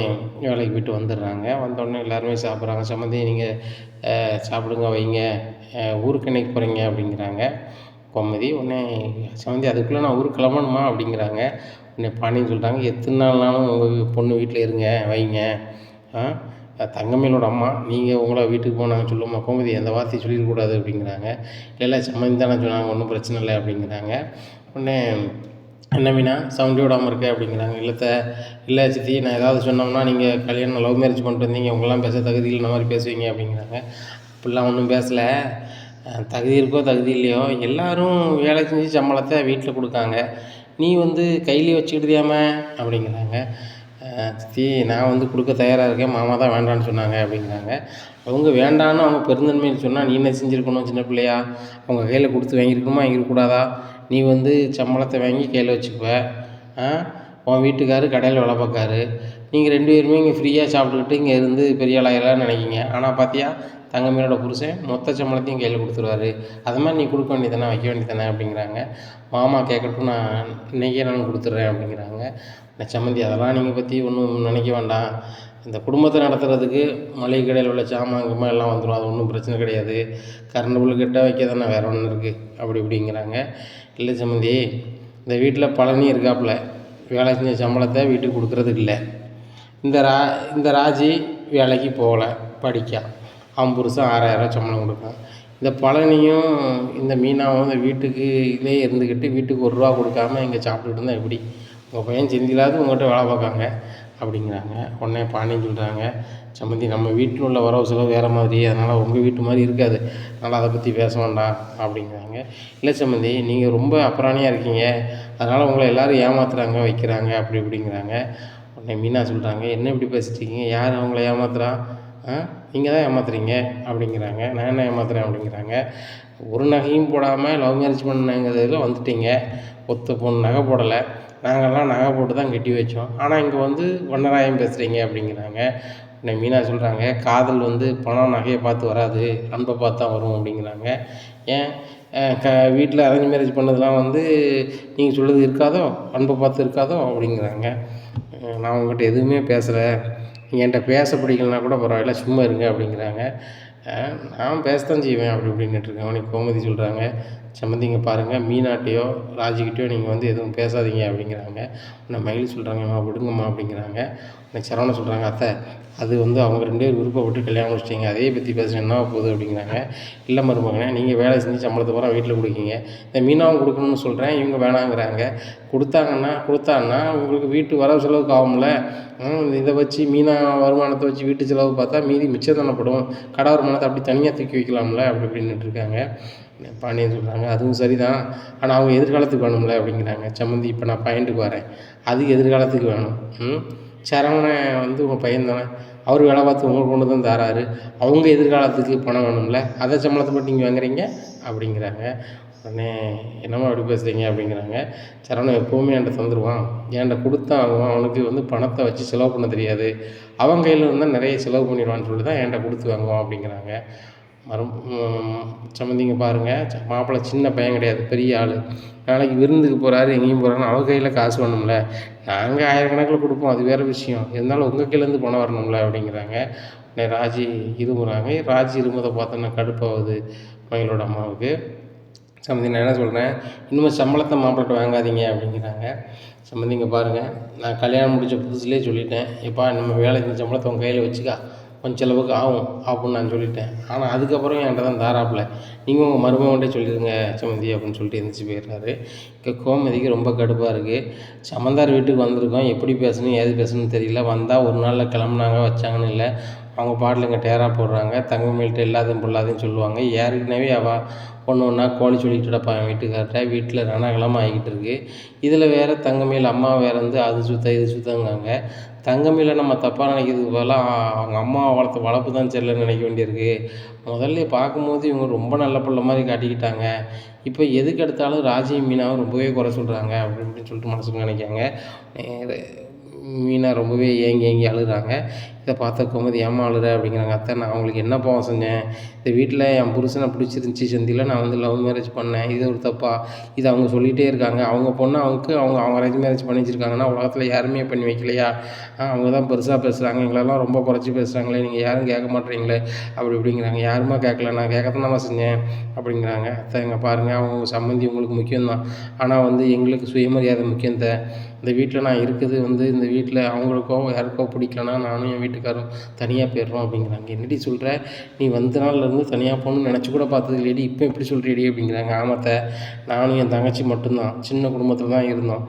வேலைக்கு போய்ட்டு வந்துடுறாங்க. வந்தோடனே எல்லாருமே சாப்பிட்றாங்க. சம்மந்தி நீங்கள் சாப்பிடுங்க வைங்க, ஊருக்கு என்னைக்கு போகிறீங்க அப்படிங்கிறாங்க கோமதி. உடனே சம்மந்தி அதுக்குள்ளே நான் ஊருக்கு கிளம்பணுமா அப்படிங்கிறாங்க. உடனே பாண்டியன் சொல்கிறாங்க, எத்தனை நாள்னாலும் உங்கள் பொண்ணு வீட்டில் இருங்க வைங்க. தங்கமயிலோட அம்மா, நீங்கள் உங்களை வீட்டுக்கு போனாங்க சொல்லுமா கோமதி, அந்த வார்த்தையை சொல்லிடக்கூடாது அப்படிங்கிறாங்க. இல்லை சம்மந்தி தானே சொன்னாங்க, ஒன்றும் பிரச்சனை இல்லை அப்படிங்கிறாங்க. உடனே என்ன மீனா சவுண்ட் விடாமல் இருக்க அப்படிங்கிறாங்க. இல்லை சித்தி, நான் ஏதாவது சொன்னோம்னா நீங்கள் கல்யாணம் லவ் மேரேஜ் பண்ணிட்டு வந்தீங்க, உங்களாம் பேச தகுதி இல்லைன மாதிரி பேசுவீங்க அப்படிங்கிறாங்க. அப்படிலாம் ஒன்றும் பேசலை, தகுதி இருக்கோ தகுதி இல்லையோ எல்லோரும் வேலை செஞ்சு சம்பளத்தை வீட்டில் கொடுக்காங்க, நீ வந்து கையிலே வச்சுக்கிட்டுதியாம அப்படிங்கிறாங்க. சித்தி, நான் வந்து கொடுக்க தயாராக இருக்கேன், மாமா தான் வேண்டான்னு சொன்னாங்க அப்படிங்கிறாங்க. அவங்க வேண்டான்னு அவங்க பெருந்தன்மையில் சொன்னால் நீ என்ன செஞ்சுருக்கணும், சின்ன பிள்ளையா அவங்க கையில் கொடுத்து வாங்கியிருக்கணுமா வாங்கியிருக்கூடாதா? நீ வந்து சம்பளத்தை வாங்கி கையில் வச்சுக்குவ, உன் வீட்டுக்காரர் கடையில் வேலை பார்க்காரு, நீங்கள் 2 பேருமே இங்கே ஃப்ரீயாக சாப்பிட்டுக்கிட்டு இங்கே இருந்து பெரிய ஆளாயிரலாம்னு நினைக்கிங்க. ஆனால் பார்த்தியா தங்கமயிலோட புருஷன் மொத்த சம்பளத்தையும் கையில் கொடுத்துருவாரு, அது மாதிரி நீ கொடுக்க வேண்டியதானே வைக்க வேண்டியதானே அப்படிங்கிறாங்க. மாமா கேட்கட்டும், நான் இன்றைக்கே நான் கொடுத்துட்றேன் அப்படிங்கிறாங்க. சம்மந்தி அதெல்லாம் நீங்கள் பற்றி ஒன்றும் நினைக்க வேண்டாம், இந்த குடும்பத்தை நடத்துகிறதுக்கு மளிகை கடையில் உள்ள சாமான் எல்லாம் வந்துடும், அது ஒன்றும் பிரச்சனை கிடையாது, கரண்ட் பில்லு கட்ட வைக்க தானே, வேறு ஒன்று இருக்குது அப்படி இப்படிங்கிறாங்க. இல்லை சம்மந்தி, இந்த வீட்டில் பழனி இருக்காப்புல வேலை செஞ்ச சம்பளத்தை வீட்டுக்கு கொடுக்குறதுக்கு இல்லை, இந்த இந்த ராஜி வேலைக்கு போகல, படிக்கான். அவன் புருஷன் 6000 சம்பளம் கொடுக்கான். இந்த பழனியும் இந்த மீனாவும் இந்த வீட்டுக்கு இதே இருந்துக்கிட்டு வீட்டுக்கு ₹1 கொடுக்காம இங்கே சாப்பிட்டுட்டு இருந்தால் எப்படி? உங்கள் பையன் செந்திலாவது உங்கள்கிட்ட வேலை பார்க்காங்க அப்படிங்கிறாங்க. உடனே பாண்டியன் சொல்கிறாங்க, சம்மந்தி நம்ம வீட்டில் உள்ள வரவு செலவு வேறு மாதிரி, அதனால் உங்கள் வீட்டு மாதிரி இருக்காது, அதனால் அதை பற்றி பேச வேண்டாம் அப்படிங்கிறாங்க. இல்லை சம்மந்தி, நீங்கள் ரொம்ப அப்புறாணியாக இருக்கீங்க, அதனால் உங்களை எல்லோரும் ஏமாத்துறாங்க வைக்கிறாங்க அப்படி இப்படிங்கிறாங்க. உடனே மீனா சொல்கிறாங்க, என்ன இப்படி பேசிட்டீங்க, யார் அவங்கள ஏமாத்துறா? நீங்கள் தான் ஏமாத்துறீங்க அப்படிங்கிறாங்க. நான் என்ன ஏமாத்துறேன் அப்படிங்கிறாங்க. ஒரு நகையும் போடாமல் லவ் மேரேஜ் பண்ணங்கிறதுல வந்துட்டீங்க, ஒத்த பொண்ணு நகை போடலை, நாங்கள்லாம் நகை போட்டு தான் கட்டி வச்சோம், ஆனால் இங்கே வந்து வண்ணராயம் பேசுகிறீங்க அப்படிங்கிறாங்க. உடனே மீனா சொல்கிறாங்க, காதல் வந்து பணம் நகையை பார்த்து வராது, அன்பை பார்த்து தான் வரும் அப்படிங்கிறாங்க. ஏன் வீட்டில் அரேஞ்ச் மேரேஜ் பண்ணதெல்லாம் வந்து நீங்கள் சொல்கிறது இருக்காதோ, அன்பை பார்த்து இருக்காதோ அப்படிங்கிறாங்க. நான் உங்கள்கிட்ட எதுவுமே பேசலை, நீங்கள் என்கிட்ட பேச பிடிக்கலனா கூட பரவாயில்ல, சும்மா இருங்க அப்படிங்கிறாங்க. நான் பேசத்தான் செய்வேன் அப்படி இப்படின்னுட்டுருக்கேன். உடனே கோமதி சொல்கிறாங்க, சம்மந்திங்க பாருங்கள், மீனாட்டையோ ராஜிக்கிட்டையோ நீங்கள் வந்து எதுவும் பேசாதீங்க அப்படிங்கிறாங்க. உடனே மயில் சொல்கிறாங்கம்மா விடுங்கம்மா அப்படிங்கிறாங்க. உடனே சரவணன் சொல்கிறாங்க, அத்தை அது வந்து அவங்க 2 பேர் விருப்பப்பட்டு கல்யாணம் முடிச்சிட்டிங்க, அதே பற்றி பேசுகிறேன் என்ன போகுது அப்படிங்கிறாங்க. இல்லை மருமகனே, நீங்கள் வேலை செஞ்சு சம்பளத்தை பூரா வீட்டில் கொடுக்கீங்க, இந்த மீனாவும் கொடுக்கணும்னு சொல்கிறேன், இவங்க வேணாங்கிறாங்க. கொடுத்தாங்கன்னா உங்களுக்கு வீட்டு வரவு செலவுக்கு ஆகும்ல, இதை வச்சு மீனா வருமானத்தை வச்சு வீட்டு செலவு பார்த்தா மீதி மிச்சம் தானப்படும், கடை வருமானத்தை அப்படி தனியாக தூக்கி வைக்கலாம்ல அப்படி இப்படின்னுட்டு இருக்காங்க. பாண்டியன் சொல்கிறாங்க, அதுவும் சரிதான், ஆனால் அவங்க எதிர்காலத்துக்கு வேணும்ல அப்படிங்கிறாங்க. சம்மந்தி, இப்போ நான் பாயிண்ட்டுக்கு வரேன், அது எதிர்காலத்துக்கு வேணும். சரவணன் வந்து உங்கள் பையன் தானே, அவர் வேலை பார்த்து உங்களுக்கு கொண்டு தான் தராரு, அவங்க எதிர்காலத்துக்கு பணம் வேணும்ல, அதை சம்பளத்தை போட்டு நீங்கள் வாங்குறீங்க அப்படிங்கிறாங்க. உடனே என்னம்மா அப்படி பேசுகிறீங்க அப்படிங்கிறாங்க. சரவணன் எப்போவுமே என்கிட்ட தந்துடுவான், என்கிட்ட கொடுத்தா ஆகுவான், அவனுக்கு வந்து பணத்தை வச்சு செலவு பண்ண தெரியாது, அவன் கையில் இருந்தால் நிறைய செலவு பண்ணிடுவான்னு சொல்லி தான் என்கிட்ட கொடுத்து வாங்குவான் அப்படிங்கிறாங்க. சம்மந்திங்க பாருங்கள், மாப்பிள்ளை சின்ன பையன் கிடையாது, பெரிய ஆள், நாளைக்கு விருந்துக்கு போகிறாரு எங்கேயும் போகிறாருன்னு அவங்க கையில் காசு வேணும்ல, நாங்கள் ஆயிரக்கணக்கில் கொடுப்போம், அது வேறு விஷயம், இருந்தாலும் உங்கள் கையிலேருந்து பணம் வரணும்ல அப்படிங்கிறாங்க. உடனே ராஜி இருமுறாங்க. ராஜி இருமுறதை பார்த்தோன்னா கடுப்பாகுது மகளோட அம்மாவுக்கு. சம்மந்தி, நான் என்ன சொல்கிறேன், இன்னும் சம்பளத்தை மாப்பிள்ளை வாங்காதீங்க அப்படிங்கிறாங்க. சம்மந்திங்க பாருங்கள், நான் கல்யாணம் முடித்த புதுசுலேயே சொல்லிட்டேன், எப்பா நம்ம வேலை செஞ்ச சம்பளத்தை உங்கள் கையில் வச்சுக்கா, கொஞ்சம் செலவுக்கு ஆகும் அப்படின்னு நான் சொல்லிட்டேன். ஆனால் அதுக்கப்புறம் என்கிட்ட தான் தாராப்பில், நீங்கள் உங்கள் மருமகன்கிட்டே சொல்லிடுங்க சம்மந்தி அப்படின்னு சொல்லிட்டு எழுந்திரிச்சு போயிடுறாரு. இங்கே கோமதிக்கு ரொம்ப கடுப்பாக இருக்குது. சமந்தார் வீட்டுக்கு வந்திருக்கோம், எப்படி பேசணும் ஏது பேசணும்னு தெரியல, வந்தால் ஒரு நாளில் கிளம்புனாங்க வச்சாங்கன்னு இல்லை, அவங்க பாட்டில் இங்கே டேரா போடுறாங்க, தங்கமேல்கிட்ட எல்லாத்தையும் பொல்லாதையும் சொல்லுவாங்க. ஏற்கனவே ஒன்றா கோழி சொல்லிக்கிட்டு கிடப்பான் என் வீட்டுக்கார்ட்ட, வீட்டில் ரணகலமாக ஆகிக்கிட்டு இருக்குது. இதில் வேறு தங்கமேல் அம்மா வேறு வந்து அது சுத்த இது சுத்தங்காங்க. தங்கமேலை நம்ம தப்பாக நினைக்கிறதுக்கு பதிலாக அவங்க அம்மா வளர்த்த வளர்ப்பு தான் சரியில்லைன்னு நினைக்க வேண்டியிருக்கு. முதல்ல பார்க்கும்போது இவங்க ரொம்ப நல்ல பிள்ளை மாதிரி காட்டிக்கிட்டாங்க, இப்போ எதுக்கு எடுத்தாலும் ராஜியும் மீனாவும் ரொம்பவே குறை சொல்கிறாங்க அப்படின்னு சொல்லிட்டு மனசுக்கு நினைக்காங்க. மீனா ரொம்பவே ஏங்கி அழுகிறாங்க. இதை பார்த்த கோமதி, ஏம்மா அழுற அப்படிங்கிறாங்க. அத்தை, நான் அவங்களுக்கு என்ன பாவம் செஞ்சேன், இந்த வீட்டில் என் புருஷனை பிடிச்சிருந்துச்சி செந்தில், நான் வந்து லவ் மேரேஜ் பண்ணேன், இது ஒரு தப்பா, இது அவங்க சொல்லிகிட்டே இருக்காங்க, அவங்க பொண்ணு அவங்க அரேஞ்ச் மேரேஜ் பண்ணி வச்சுருக்காங்கன்னா உலகத்தில் யாருமே பண்ணி வைக்கலையா, அவங்க தான் பெருசாக பேசுகிறாங்க, எங்களெல்லாம் ரொம்ப குறைச்சி பேசுகிறாங்களே, நீங்கள் யாரும் கேட்க மாட்டேறீங்களே அப்படி இப்படிங்கிறாங்க. யாருமா கேட்கல, நான் கேட்கத்தானமா செஞ்சேன் அப்படிங்கிறாங்க. அத்தை, எங்கே பாருங்கள், அவங்க சம்மந்தி உங்களுக்கு முக்கியம்தான், ஆனால் வந்து எங்களுக்கு சுயமரியாதை முக்கியம். இந்த வீட்டில் நான் இருக்குது வந்து இந்த வீட்டில் அவங்களுக்கோ யாருக்கோ பிடிக்கலனா நானும் என் வீட்டுக்காரும் தனியாக போயிடுறோம் அப்படிங்கிறாங்க. என்னடி சொல்கிற, நீ வந்த நாள்லேருந்து தனியாக போகணுன்னு நினச்சி கூட பார்த்தது இல்லையடி, இப்போ எப்படி சொல்கிறீடி அப்படிங்கிறாங்க. ஆமாத்தை, நானும் என் தங்கச்சி மட்டும்தான் சின்ன குடும்பத்தில் தான் இருந்தோம்,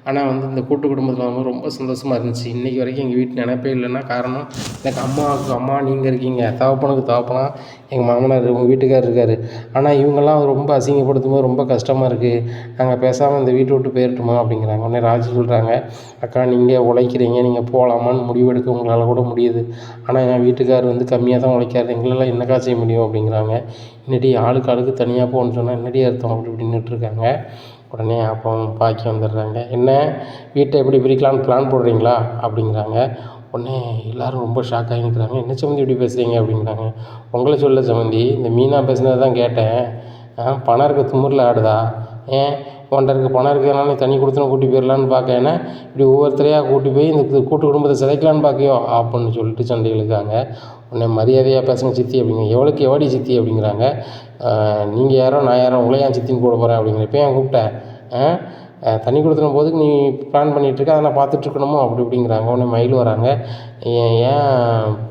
ஆனால் வந்து இந்த கூட்டு குடும்பத்தில் வந்து ரொம்ப சந்தோஷமாக இருந்துச்சு. இன்றைக்கி வரைக்கும் எங்கள் வீட்டு நினைப்பே இல்லைன்னா காரணம் எனக்கு அம்மாவுக்கு அம்மா நீங்கள் இருக்கீங்க, தகப்பனுக்கு தகப்பனா எங்கள் மாமனார் உங்கள் வீட்டுக்கார் இருக்கார், ஆனால் இவங்கெல்லாம் ரொம்ப அசிங்கப்படுத்தும் போது ரொம்ப கஷ்டமாக இருக்குது, நாங்கள் பேசாமல் இந்த வீட்டை விட்டு போயிடட்டுமா அப்படிங்கிறாங்க. உடனே ராஜி சொல்கிறாங்க, அக்கா நீங்கள் உழைக்கிறீங்க, நீங்கள் போகலாமான்னு முடிவெடுக்க உங்களால் கூட முடியுது, ஆனால் என் வீட்டுக்கார் வந்து கம்மியாக தான் உழைக்காரு, எங்களெல்லாம் என்னக்கா செய்ய முடியும் அப்படிங்கிறாங்க. என்னடி ஆளுக்கு தனியாக போகணுன்னு சொன்னால் என்னடி அர்த்தம் அப்படி இப்படின்னுட்டு இருக்காங்க. உடனே அப்போ பாக்கி வந்துடுறாங்க. என்ன வீட்டை எப்படி பிரிக்கலான்னு பிளான் போடுறீங்களா அப்படிங்கிறாங்க. உடனே எல்லோரும் ரொம்ப ஷாக் ஆகி நிற்கிறாங்க. என்ன சம்மந்தி இப்படி பேசுகிறீங்க அப்படிங்கிறாங்க. உங்களை சொல்ல சம்மந்தி, இந்த மீனா பேசுனதை தான் கேட்டேன், பணம் இருக்க திமிரில் ஆடுதா, ஏன் உன்கிட்ட இருக்க பணம் இருக்கிறதுனால நீ தனி கொடுத்துன கூட்டி போயிடலான்னு பார்க்க, ஏன்னா இப்படி ஒவ்வொருத்தரையாக கூட்டி போய் இந்த கூட்டு குடும்பத்தை சிதைக்கலான்னு பார்க்கையோ அப்படின்னு சொல்லிட்டு சண்டை இழுக்காங்க. உடனே மரியாதையாக பேசுங்க சித்தி அப்படிங்க. எவடி சித்தி அப்படிங்கிறாங்க. நீங்கள் யாரோ நான் யாரோ, உங்களை ஏன் சித்தின்னு போட போகிறேன் அப்படிங்கிற, இப்போ ஏன் கூப்பிட்டேன், தண்ணி கொடுத்துன போதுக்கு நீ பிளான் பண்ணிகிட்ருக்க அதை நான் பார்த்துட்ருக்கணுமோ அப்படி இப்படிங்கிறாங்க. உடனே மயில் வராங்க. ஏன் ஏன்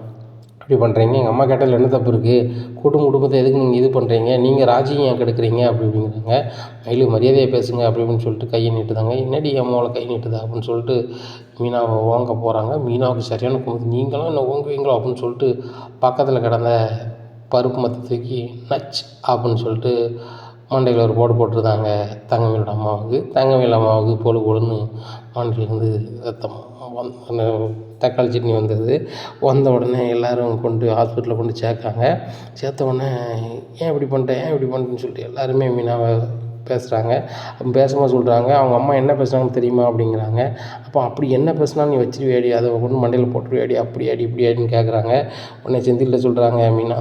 இப்படி பண்ணுறீங்க? எங்கள் அம்மா கேட்டதில் என்ன தப்பு இருக்குது? குடும்பத்தை எதுக்கு நீங்கள் இது பண்ணுறீங்க? நீங்கள் ராஜியும் ஏன் கெடுக்குறீங்க? அப்படி இப்படிங்கிறாங்க. மயில் மரியாதையை பேசுங்க அப்படி இப்படின்னு சொல்லிட்டு கையை நீட்டுதாங்க. என்னடி அம்மாவில் கை நீட்டுதா அப்படின்னு சொல்லிட்டு மீனாவை ஓங்க போகிறாங்க. மீனாவுக்கு சரியான கோவம். நீங்களும் என்ன ஓங்குவீங்களோ அப்படின்னு சொல்லிட்டு பக்கத்தில் கிடந்த பருப்பு மத்தை தூக்கி நச் அப்படின்னு சொல்லிட்டு மண்டையில் ஒரு போடு போட்டுருந்தாங்க தங்கமயிலோட அம்மாவுக்கு. தங்கமயில் அம்மாவுக்கு பொழு பொழுன்னு மண்டையிலேருந்து ரத்தம் தக்காளி சட்னி வந்தது. வந்த உடனே எல்லோரும் கொண்டு ஹாஸ்பிட்டலில் கொண்டு சேர்க்காங்க. சேர்த்த உடனே ஏன் இப்படி பண்ணிட்டேன், ஏன் இப்படி பண்ணிட்டேன்னு சொல்லிட்டு எல்லாருமே மீனாவை பேசுகிறாங்க. அப்போ பேசும்போது சொல்கிறாங்க, அவங்க அம்மா என்ன பேசுனாங்கன்னு தெரியுமா அப்படிங்கிறாங்க. அப்போ அப்படி என்ன பேசுனாலும் நீ வச்சிருவேடி, அதை கொண்டு மண்டையில் போட்டுருவேடி, அப்படி அடி இப்படி அடின்னு கேட்குறாங்க. உடனே செந்தில்கிட்ட சொல்கிறாங்க, மீனா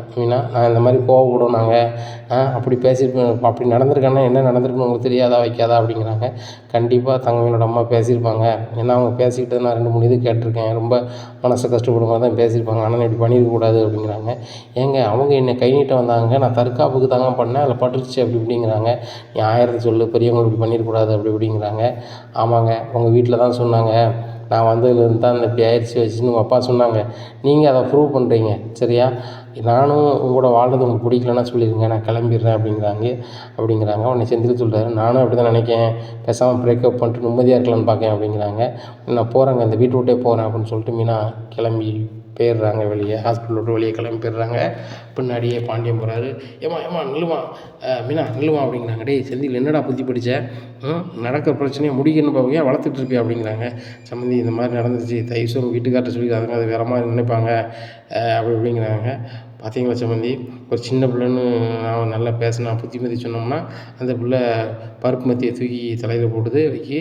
நான் இந்த மாதிரி கோவப்படும் நாங்கள் அப்படி பேசியிருப்பேன், அப்படி நடந்திருக்காங்கன்னா என்ன நடந்திருக்குன்னு உங்களுக்கு தெரியாதா வைக்காதா அப்படிங்கிறாங்க. கண்டிப்பாக தங்கமயிலோட அம்மா பேசியிருப்பாங்க. ஏன்னா அவங்க பேசிக்கிட்டு நான் 2-3 இது கேட்டிருக்கேன். ரொம்ப மனசை கஷ்டப்படும் மாதிரி தான் பேசியிருப்பாங்க. ஆனால் இப்படி பண்ணியிருக்கக்கூடாது அப்படிங்கிறாங்க. ஏங்க அவங்க என்னை கை நீட்ட வந்தாங்க, நான் தற்காப்புக்கு தாங்க பண்ணேன், அதில் பட்டுருச்சு அப்படி இப்படிங்கிறாங்க. நீ 1000 சொல்லு, பெரியவங்க இப்படி பண்ணியிருக்கூடாது அப்படி இப்படிங்கிறாங்க. ஆமாங்க, உங்கள் வீட்டில் தான் சொன்னாங்க, நான் வந்ததுலேருந்து தான் இப்படி ஆயிடுச்சு வச்சுன்னு உங்கள் அப்பா சொன்னாங்க. நீங்கள் அதை ப்ரூவ் பண்ணுறீங்க சரியா? நானும் உங்களோட வாழ்றது உங்களுக்கு பிடிக்கலன்னா சொல்லிடுங்க, நான் கிளம்பிடுறேன் அப்படிங்கிறாங்க. உடனே செந்தில் சொல்கிறாரு, நானும் அப்படி தான் நினைக்கிறேன், பேசாமல் பிரேக்கப் பண்ணிட்டு நிம்மதியாக இருக்கலான்னு பார்க்கேன் அப்படிங்கிறாங்க. நான் போகிறேங்க, இந்த வீட்டை விட்டே போகிறேன் அப்படின்னு சொல்லிட்டு மீனா கிளம்பி போயிடுறாங்க வெளியே. ஹாஸ்பிட்டல் விட்டு வெளியே கிளம்பி போயிடுறாங்க. பின்னாடியே பாண்டியன் போகிறாரு. ஏம்மா நில்லுமா, மீனா நில்லுமா அப்படிங்கிறாங்க. டேய் செந்தில் என்னடா புத்தி படித்த, நடக்கிற பிரச்சனையை முடிக்கணும்னு பார்ப்பீங்க, வளர்த்துட்டு இருப்பியா அப்படிங்கிறாங்க. சம்மந்தி இந்த மாதிரி நடந்துச்சு, தயவுசு உங்கள் வீட்டுக்கார்ட்ட சொல்லி அதுங்க அது வேறு மாதிரி நினைப்பாங்க அப்படி இப்படிங்கிறாங்க. பார்த்தீங்களா சம்மந்தி, ஒரு சின்ன பிள்ளைன்னு நான் நல்லா பேசினா புத்திமதி சொன்னோம்னா அந்த பிள்ளை பருப்பு மத்தியை தூக்கி தலையில் போட்டுது வைக்கி,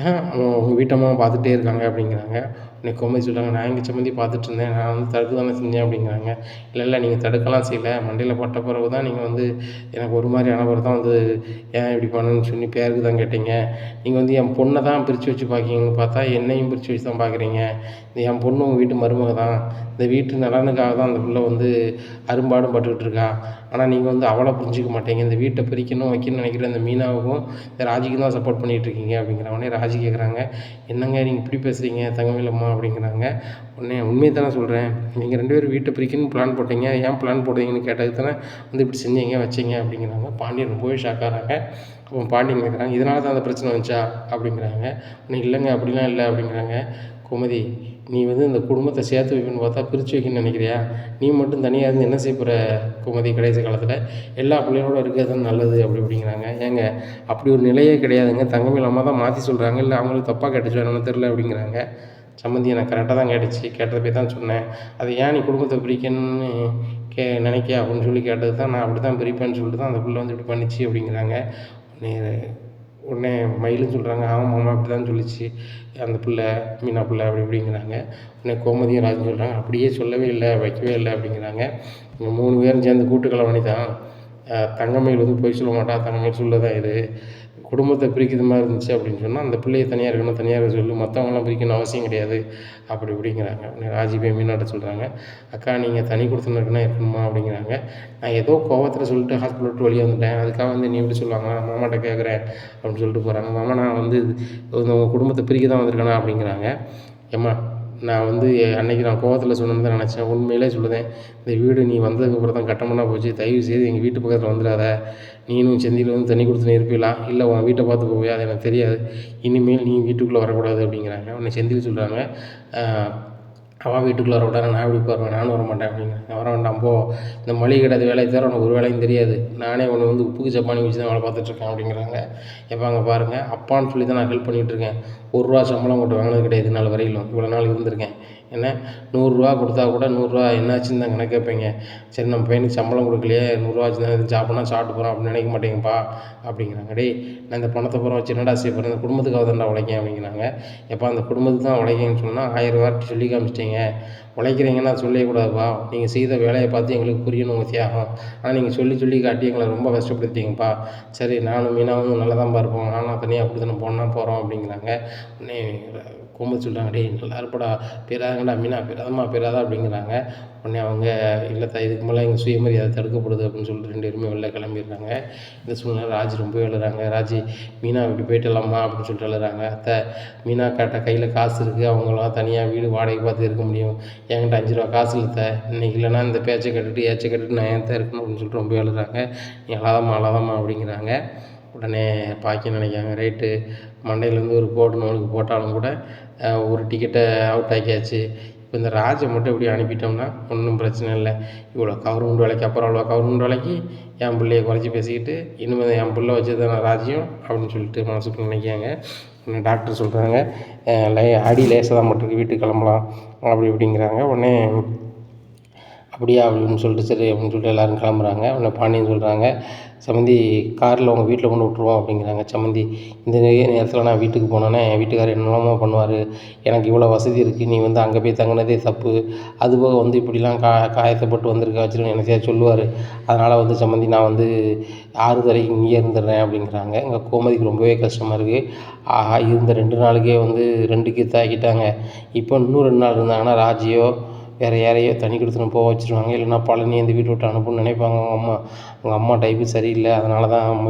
அவன் உங்கள் வீட்டம்மா பார்த்துட்டே இருக்காங்க அப்படிங்கிறாங்க. உடனே கோமதி சொல்கிறாங்க, நான் எங்கள் சம்மந்தி பார்த்துட்டு இருந்தேன், நான் வந்து தடுக்க தானே செஞ்சேன் அப்படிங்கிறாங்க. இல்லை நீங்கள் தடுக்கலாம் செய்யலை, மண்டையில் பட்ட பிறகு தான் நீங்கள் வந்து எனக்கு ஒரு மாதிரி ஆன பிறகு தான் வந்து ஏன் இப்படி பண்ணுன்னு சொல்லி பேருக்கு தான் கேட்டீங்க. நீங்கள் வந்து என் பொண்ணை தான் பிரித்து வச்சு பார்க்கிங்கன்னு பார்த்தா என்னையும் பிரித்து வச்சு தான் பார்க்குறீங்க. என் பொண்ணு உங்கள் வீட்டு மருமக தான், இந்த வீட்டு நலனுக்காக தான் அந்த பிள்ளை வந்து அரும்பாடும் பட்டுக்கிட்டு இருக்கா. ஆனால் நீங்கள் வந்து அவளை புரிஞ்சிக்க மாட்டீங்க, இந்த வீட்டை பிரிக்கணும் வைக்கணும்னு நினைக்கிற இந்த மீனாவுக்கும் இந்த ராஜிக்கும் தான் சப்போர்ட் பண்ணிகிட்டு இருக்கீங்க அப்படிங்கிற. உடனே ராஜி கேட்குறாங்க, என்னங்க நீங்கள் இப்படி பேசுகிறீங்க தங்கமயிலம்மா அப்படிங்கிறாங்க. உடனே உண்மையை தானே சொல்கிறேன், நீங்கள் 2 பேரும் வீட்டை பிரிக்கணும்னு பிளான் போட்டீங்க, ஏன் பிளான் போடுவீங்கன்னு கேட்டதுக்கு தானே வந்து இப்படி செஞ்சீங்க வச்சிங்க அப்படிங்கிறாங்க. பாண்டியன் போய் ஷாக்காகிறாங்க. அப்போ பாண்டியன் கேட்குறாங்க, இதனால தான் அந்த பிரச்சனை வந்துச்சா அப்படிங்கிறாங்க. உடனே இல்லைங்க அப்படிலாம் இல்லை அப்படிங்கிறாங்க. கோமதி, நீ வந்து இந்த குடும்பத்தை சேர்த்து வைக்கணும்னு பார்த்தா பிரித்து வைக்கணும்னு நினைக்கிறியா? நீ மட்டும் தனியாக இருந்து என்ன செய்ய போகிற கோமதி? கடைசி காலத்தில் எல்லா பிள்ளைகளோட இருக்கிறது தான் நல்லது அப்படி இப்படிங்கிறாங்க. ஏங்க அப்படி ஒரு நிலையே கிடையாதுங்க, தங்கமயில் அம்மா தான் மாற்றி சொல்கிறாங்க, இல்லை அவங்களுக்கு தப்பாக கேட்டுச்சு என்னன்னு தெரில அப்படிங்கிறாங்க. சம்மந்தி எனக்கு கரெக்டாக தான் கேட்டுச்சு, கேட்டதை போய் தான் சொன்னேன், அதை ஏன் நீ குடும்பத்தை பிரிக்கணும்னு நினைக்க அப்படின்னு சொல்லி கேட்டது தான், நான் அப்படி தான் பிரிப்பேன்னு சொல்லிட்டு தான் அந்த பிள்ளை வந்து இப்படி பண்ணிச்சு அப்படிங்கிறாங்க. உடனே மயிலும் சொல்கிறாங்க, ஆமாம் மாமா அப்படி தான் சொல்லிச்சு அந்த பிள்ளை, மீனா பிள்ளை அப்படி இப்படிங்கிறாங்க. உடனே கோமதியும் ராஜும் சொல்கிறாங்க, அப்படியே சொல்லவே இல்லை, வைக்கவே இல்லை அப்படிங்கிறாங்க. இவங்க 3 பேரும் சேர்ந்து கூட்டுக்கலவணி தான். தங்கமயில் வந்து பொய் சொல்ல மாட்டா, தங்கமயில் சொல்ல தான் இது. குடும்பத்தை பிரிக்கிற மாதிரி இருந்துச்சு அப்படின்னு சொன்னால் அந்த பிள்ளையை தனியாக இருக்கணும், தனியாக இருக்க சொல்லு, மற்றவங்களாம் பிரிக்கணும் அவசியம் கிடையாது அப்படி இப்படிங்கிறாங்க. உடனே ராஜி போய் மீனாட்ட சொல்கிறாங்க, அக்கா நீங்கள் தனி கொடுத்துன்னு இருக்குன்னா இருக்கணுமா அப்படிங்கிறாங்க. நான் ஏதோ கோவத்தில் சொல்லிட்டு ஹாஸ்பிட்டல் விட்டு வெளியே வந்துட்டேன், அதுக்காக வந்து நீ எப்படி சொல்லுவாங்க, நான் மாமாட்ட கேட்குறேன் அப்படின்னு சொல்லிட்டு போகிறாங்க. மாமா நான் வந்து உங்கள் குடும்பத்தை பிரிக்க தான் வந்திருக்கேனா அப்படிங்கிறாங்க. ஏம்மா நான் வந்து அன்றைக்கி நான் கோவத்தில் சொன்னேன்னு தான் நினச்சேன், உண்மையிலே சொல்லுதேன், இந்த வீடு நீ வந்ததுக்கப்புறம் தான் கட்டமனா போச்சு, தயவு செய்து எங்கள் வீட்டு பக்கத்தில் வந்துடாத, நீனும் செந்தில் வந்து தண்ணி கொடுத்துன்னு இருப்பீங்களா, இல்லை உன் வீட்டை பார்த்து போவியா, அது எனக்கு தெரியாது, இனிமேல் நீ வீட்டுக்குள்ளே வரக்கூடாது அப்படிங்கிறாங்க. உடனே செந்தில் சொல்கிறாங்க, அவன் வீட்டுக்குள்ளே வர விட்டாரா, நான் எப்படி போவேன், நானும் வர மாட்டேன் அப்படிங்கிறாங்க. வர வேண்டாம் போ, இந்த மளிகை கடை வேலையை தவிர உனக்கு ஒரு வேலையும் தெரியாது, நானே உன்னை வந்து உப்புக்கு சப்பானி வச்சு தான் வேலை பார்த்துட்ருக்கேன் அப்படிங்கிறாங்க. எப்பாங்க பாருங்கள், அப்பான்னு சொல்லி தான் நான் ஹெல்ப் பண்ணிகிட்ருக்கேன், ₹1 சம்பளம் போட்டு வாங்கினது கிடையாது நாள் வரையிலும், இவ்வளோ நாள் இருந்திருக்கேன். ஏன்னா ₹100 கொடுத்தா கூட ₹100 என்னாச்சுன்னு தான் கணக்கு கேட்பீங்க. சரி நம்ம பையனுக்கு சம்பளம் கொடுக்கலையே, ₹100 ஆச்சுன்னா சாப்பிட்னா சாப்பிட்டு போகிறோம் அப்படின்னு நினைக்க மாட்டேங்கப்பா அப்படிங்கிறாங்க. டேய் நான் இந்த பணத்தை பூரா வச்சு என்னடா செய்ய போகிறேன், இந்த குடும்பத்துக்காக தான்டா உழைக்கேன் அப்படிங்கிறாங்க. எப்போ அந்த குடும்பத்துக்கு தான் உழைக்கேன்னு சொன்னால் 1000 வார்த்தை சொல்லி காமிச்சிட்டீங்க, உழைக்கிறீங்கன்னா சொல்லக்கூடாதுப்பா, நீங்கள் செய்த வேலையை பார்த்து எங்களுக்கு புரியணும் உங்கள் தியாகம், ஆனால் நீங்கள் சொல்லி காட்டி எங்களை ரொம்ப கஷ்டப்படுத்திட்டீங்கப்பா. சரி நானும் மீனாவும் நல்லா தான் இருப்போம், நானும் தனியாக அப்படி தானே போனால் போகிறோம் அப்படிங்கிறாங்க. உடனே கோமதி சொல்கிறாங்க, டேய் நல்லா இருப்படா, பெறாதங்கடா மீனா, பெறாதம்மா பெறாதா அப்படிங்கிறாங்க. உடனே அவங்க, இல்லைத்தா இதுக்கு மேலே எங்கள் சுயமரியாதை தடுக்கப்படுது அப்படின்னு சொல்லிட்டு 2 பேருமே வெளில கிளம்பிடுறாங்க. இந்த சூழ்நிலை ராஜி ரொம்பவே அழுறாங்க. ராஜி, மீனா இப்படி போயிட்டலாமா அப்படின்னு சொல்லிட்டு அழுறாங்க. அத்தை, மீனா கேட்ட கையில் காசு இருக்குது, அவங்களாம் தனியாக வீடு வாடகை பார்த்து இருக்க முடியும், என்கிட்ட 5 ரூபா காசு இல்லை இன்றைக்கி, இல்லைன்னா இந்த பேச்சை கேட்டுட்டு ஏச்சை கேட்டுட்டு நான் ஏன் இருக்கணும் அப்படின்னு சொல்லிட்டு ரொம்ப அழுறாங்க. நீ அழாதம்மா அப்படிங்கிறாங்க. உடனே பாக்கின்னு நினைக்காங்க, ரைட்டு மண்டையிலேருந்து ஒரு கோடு நூலுக்கு போட்டாலும் கூட ஒரு டிக்கெட்டை அவுட் ஆக்கியாச்சு. இப்போ இந்த ராஜை மட்டும் இப்படி அனுப்பிட்டோம்னா ஒன்றும் பிரச்சனை இல்லை. இவ்வளோ கவர்மெண்ட் வேலைக்கு அப்புறம் அவ்வளோ கவர்மெண்ட் வேலைக்கு என் பிள்ளையை குறைச்சி பேசிக்கிட்டு இனிமேல் என் பிள்ளை வச்சு தானே ராஜ்யம் அப்படின்னு சொல்லிட்டு மனசுக்கு நினைக்காங்க. டாக்டர் சொல்கிறாங்க, அடி லேசாக தான் மட்டும் வீட்டுக்கு கிளம்பலாம் அப்படி இப்படிங்கிறாங்க. உடனே அப்படியா அப்படின்னு சொல்லிட்டு சரி அப்படின்னு சொல்லிட்டு எல்லோரும் கிளம்புறாங்க. உடனே பாண்டியன் சொல்கிறாங்க, சம்மந்தி காரில் உங்கள் வீட்டில் கொண்டு விட்ருவோம் அப்படிங்கிறாங்க. சம்மந்தி, இந்த நேரத்தில் நான் வீட்டுக்கு போனேன்னா என் வீட்டுக்காரர் என்னெல்லாமோ பண்ணுவார், எனக்கு இவ்வளோ வசதி இருக்குது, நீ வந்து அங்கே போய் தங்கினதே தப்பு, அதுபோக வந்து இப்படிலாம் காயத்தைப்பட்டு வந்திருக்க வச்சுருன்னு எனக்கு சொல்லுவார், அதனால் வந்து சம்மந்தி நான் வந்து 6 வரைக்கும் இங்கே இருந்துடுறேன் அப்படிங்கிறாங்க. எங்கள் கோமதிக்கு ரொம்பவே கஷ்டமாக இருக்குது. இருந்த 2 நாளுக்கே வந்து 2 கீத்தாக்கிட்டாங்க. இப்போ இன்னும் 2 நாள் இருந்தாங்கன்னா ராஜியோ வேறு யாரையோ தனி கொடுத்துன்னு போக வச்சுருவாங்க, இல்லைன்னா பழனி இந்த வீட்டை விட்டு அனுப்புன்னு நினைப்பாங்க. அவங்க அம்மா டைப்பு சரியில்லை, அதனால தான்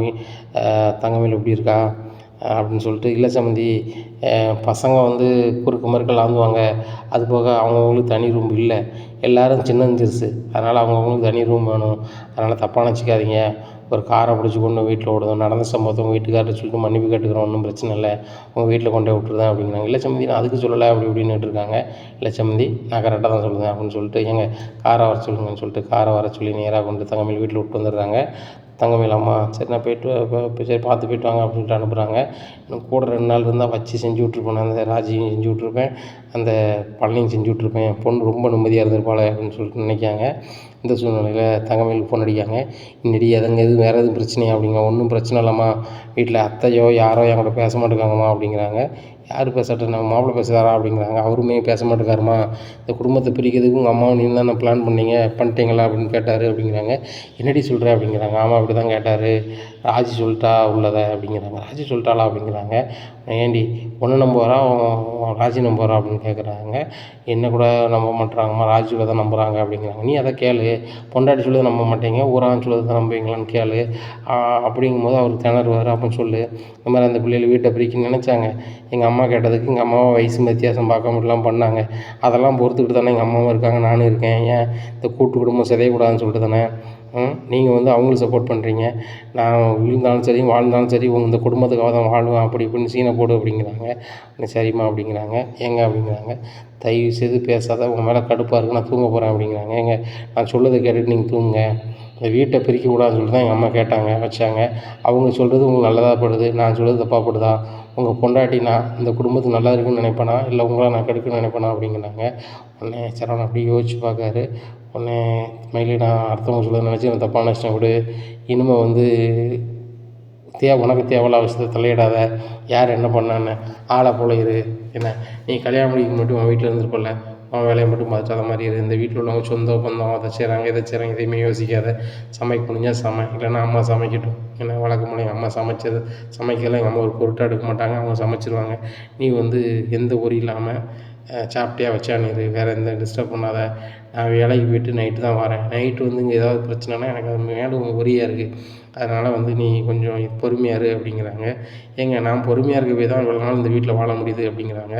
தங்கமயில் இப்படி இருக்கா அப்படின்னு சொல்லிட்டு, இல்லை சம்மந்தி பசங்க வந்து குறுக்கு மறுக்க லாந்துவாங்க, அது போக அவங்கவுங்களுக்கு தனி ரூம் இல்லை, எல்லோரும் சின்னஞ்சிருசு, அதனால் அவங்கவுங்களுக்கு தனி ரூம் வேணும், அதனால் தப்பாக நினச்சிக்காதீங்க, ஒரு காரை பிடிச்சி கொண்டு வீட்டில் விடுதோம், நடந்த சம்பவத்தை உங்கள் வீட்டுக்காரர்கிட்ட சொல்லிட்டு மன்னிப்பு கேட்டுக்கிறோம், ஒன்றும் பிரச்சனை இல்லை, உங்கள் வீட்டில் கொண்டு விட்டுருதேன் அப்படிங்கிறாங்க. இல்லை சம்மந்தி நான் அதுக்கு சொல்லலை அப்படி இப்படின்னுட்டு இருக்காங்க. இல்லை சம்மந்தி நான் கரெக்டாக தான் சொல்லுவேன் அப்படின்னு சொல்லிட்டு, காரை வர சொல்லுங்கன்னு சொல்லிட்டு காரை வர சொல்லி நேராக கொண்டு தங்கமயில் வீட்டில் விட்டு வந்துடுறாங்க. தங்கமயில் அம்மா, சரி நான் போய்ட்டு சரி பார்த்து போய்ட்டு வாங்க அப்படின்னு சொல்லிட்டு அனுப்புகிறாங்க. இன்னும் கூட 2 நாள் இருந்தால் வச்சு செஞ்சு விட்ருப்பேன், அந்த ராஜியும் செஞ்சு விட்ருப்பேன், அந்த பழனியும் செஞ்சு விட்ருப்பேன், பொண்ணு ரொம்ப நிம்மதியாக இருந்திருப்பாளே அப்படின்னு சொல்லிட்டு நினைக்காங்க. இந்த சூழ்நிலையில் தங்கமயிலுக்கு ஃபோன் அடிக்காங்க. இன்னடி எதுங்க எதுவும் வேறு எதுவும் பிரச்சனையா அப்படிங்க. ஒன்றும் பிரச்சனை இல்லைம்மா, வீட்டில் அத்தையோ யாரோ என்கிட்ட பேச மாட்டேங்காங்கம்மா அப்படிங்கிறாங்க. யார் பேசட்டும், நம்ம மாப்பிள்ளை பேசுகிறாரா அப்படிங்கிறாங்க. அவருமே பேச மாட்டேங்காருமா, இந்த குடும்பத்தை பிரிக்கிறதுக்கு உங்கள் அம்மாவும் நீங்கள் தானே பிளான் பண்ணிட்டீங்களா அப்படின்னு கேட்டார் அப்படிங்கிறாங்க. என்னடி சொல்கிற அப்படிங்கிறாங்க. ஆமாம் அப்படி தான் கேட்டார், ராஜி சொல்லிட்டா உள்ளதை அப்படிங்கிறாங்க. ராஜி சொல்லிட்டாளா அப்படிங்கிறாங்க. ஏண்டி ஒன்று நம்புவாரா ராஜி நம்புவாரா அப்படின்னு கேட்குறாங்க. என்ன கூட நம்ப மாட்டுறாங்கம்மா, ராஜி சொல்ல தான் நம்புகிறாங்க அப்படிங்கிறாங்க. நீ அதை கேளு, பொண்டாட்டி சொல்லி நம்ப மாட்டீங்க, ஊரான்னு சொல்லி தான் நம்புவீங்களான்னு கேளு அப்படிங்கும்போது அவர் திணறுவார் அப்படின்னு சொல்லு. இந்த மாதிரி அந்த பிள்ளைகள் வீட்டை பிரிக்கணும்னு நினச்சாங்க, எங்கள் அம்மா கேட்டதுக்கு எங்கள் அம்மாவை வயசு வித்தியாசம் பார்க்க முடியலாம் பண்ணாங்க, அதெல்லாம் பொறுத்துக்கிட்டு தானே எங்கள் அம்மாவும் இருக்காங்க நானும் இருக்கேன், ஏன் இந்த கூட்டு குடும்பம் சிதையக்கூடாதுன்னு சொல்லிட்டு தானே நீங்கள் வந்து அவங்களுக்கு சப்போர்ட் பண்ணுறீங்க, நான் விழுந்தாலும் சரி வாழ்ந்தாலும் சரி இந்த குடும்பத்துக்காக தான் வாழ்வேன் அப்படி இப்படின்னு சீனை போடு அப்படிங்கிறாங்க. சரிம்மா அப்படிங்கிறாங்க. ஏங்க அப்படிங்கிறாங்க, தயவு செய்து பேசாத, உங்கள் மேலே கடுப்பாக இருக்குது, நான் தூங்க போகிறேன் அப்படிங்கிறாங்க. ஏங்க நான் சொல்லதை கேட்டுட்டு நீங்கள் தூங்குங்க, இந்த வீட்டை பிரிக்கக்கூடாதுன்னு சொல்லிட்டு தான் எங்கள் அம்மா கேட்டாங்க வச்சாங்க, அவங்க சொல்கிறது உங்களுக்கு நல்லதாக படுது, நான் சொல்கிறது தப்பாக படுதா, உங்கள் பொண்டாட்டி நான் இந்த குடும்பத்துக்கு நல்லா இருக்குன்னு நினைப்பேனா, இல்லை உங்களை நான் கெடுக்குன்னு நினைப்பேனா அப்படிங்கிறாங்க. உடனே சரவணன் அப்படியே யோசிச்சு பார்க்காரு. உடனே மயிலி, நான் அடுத்தவங்க சொல்கிறத நினச்சி நான் தப்பாக நினச்சிட்டேன் விடு, இனிமேல் வந்து உனக்கு தேவையில்லாத விஷயத்தை தலையிடாத, யார் என்ன பண்ணான்னு ஆளை போல இரு, என்ன நீ கல்யாணம் முடிக்க மட்டும் உன் வீட்டில் இருந்துருப்பல, அவன் வேலையை மட்டும் பார்த்துட்டு அந்த மாதிரி இரு, இந்த வீட்டில் உள்ளவங்க சொந்த பந்தம் அதை செய்கிறாங்க இதை செய்கிறாங்க எதையுமே யோசிக்காத, சமைக்க முடிஞ்சால் இல்லைன்னா அம்மா சமைக்கட்டும், ஏன்னா வழக்கம் போல எங்கள் அம்மா சமைச்சது சமைக்கலாம், எங்கள் அம்மா ஒரு பொருட்டாக எடுக்க மாட்டாங்க, அவங்க சமைச்சிருவாங்க, நீ வந்து எந்த ஒரு இல்லாமல் சாப்பிட்டியா வச்சான்னு இரு, வேறு எந்த டிஸ்டர்ப் பண்ணாத, நான் வேலைக்கு போய்ட்டு நைட்டு தான் வரேன், நைட்டு வந்து இங்கே ஏதாவது பிரச்சனைனா எனக்கு அது மேலும் ஒரியாக இருக்குது, அதனால் வந்து நீ கொஞ்சம் பொறுமையாக இரு அப்படிங்கிறாங்க. ஏங்க நான் பொறுமையாக இருக்க போய் தான் இவ்வளோ நாள் இந்த வீட்டில் வாழ முடியுது அப்படிங்கிறாங்க.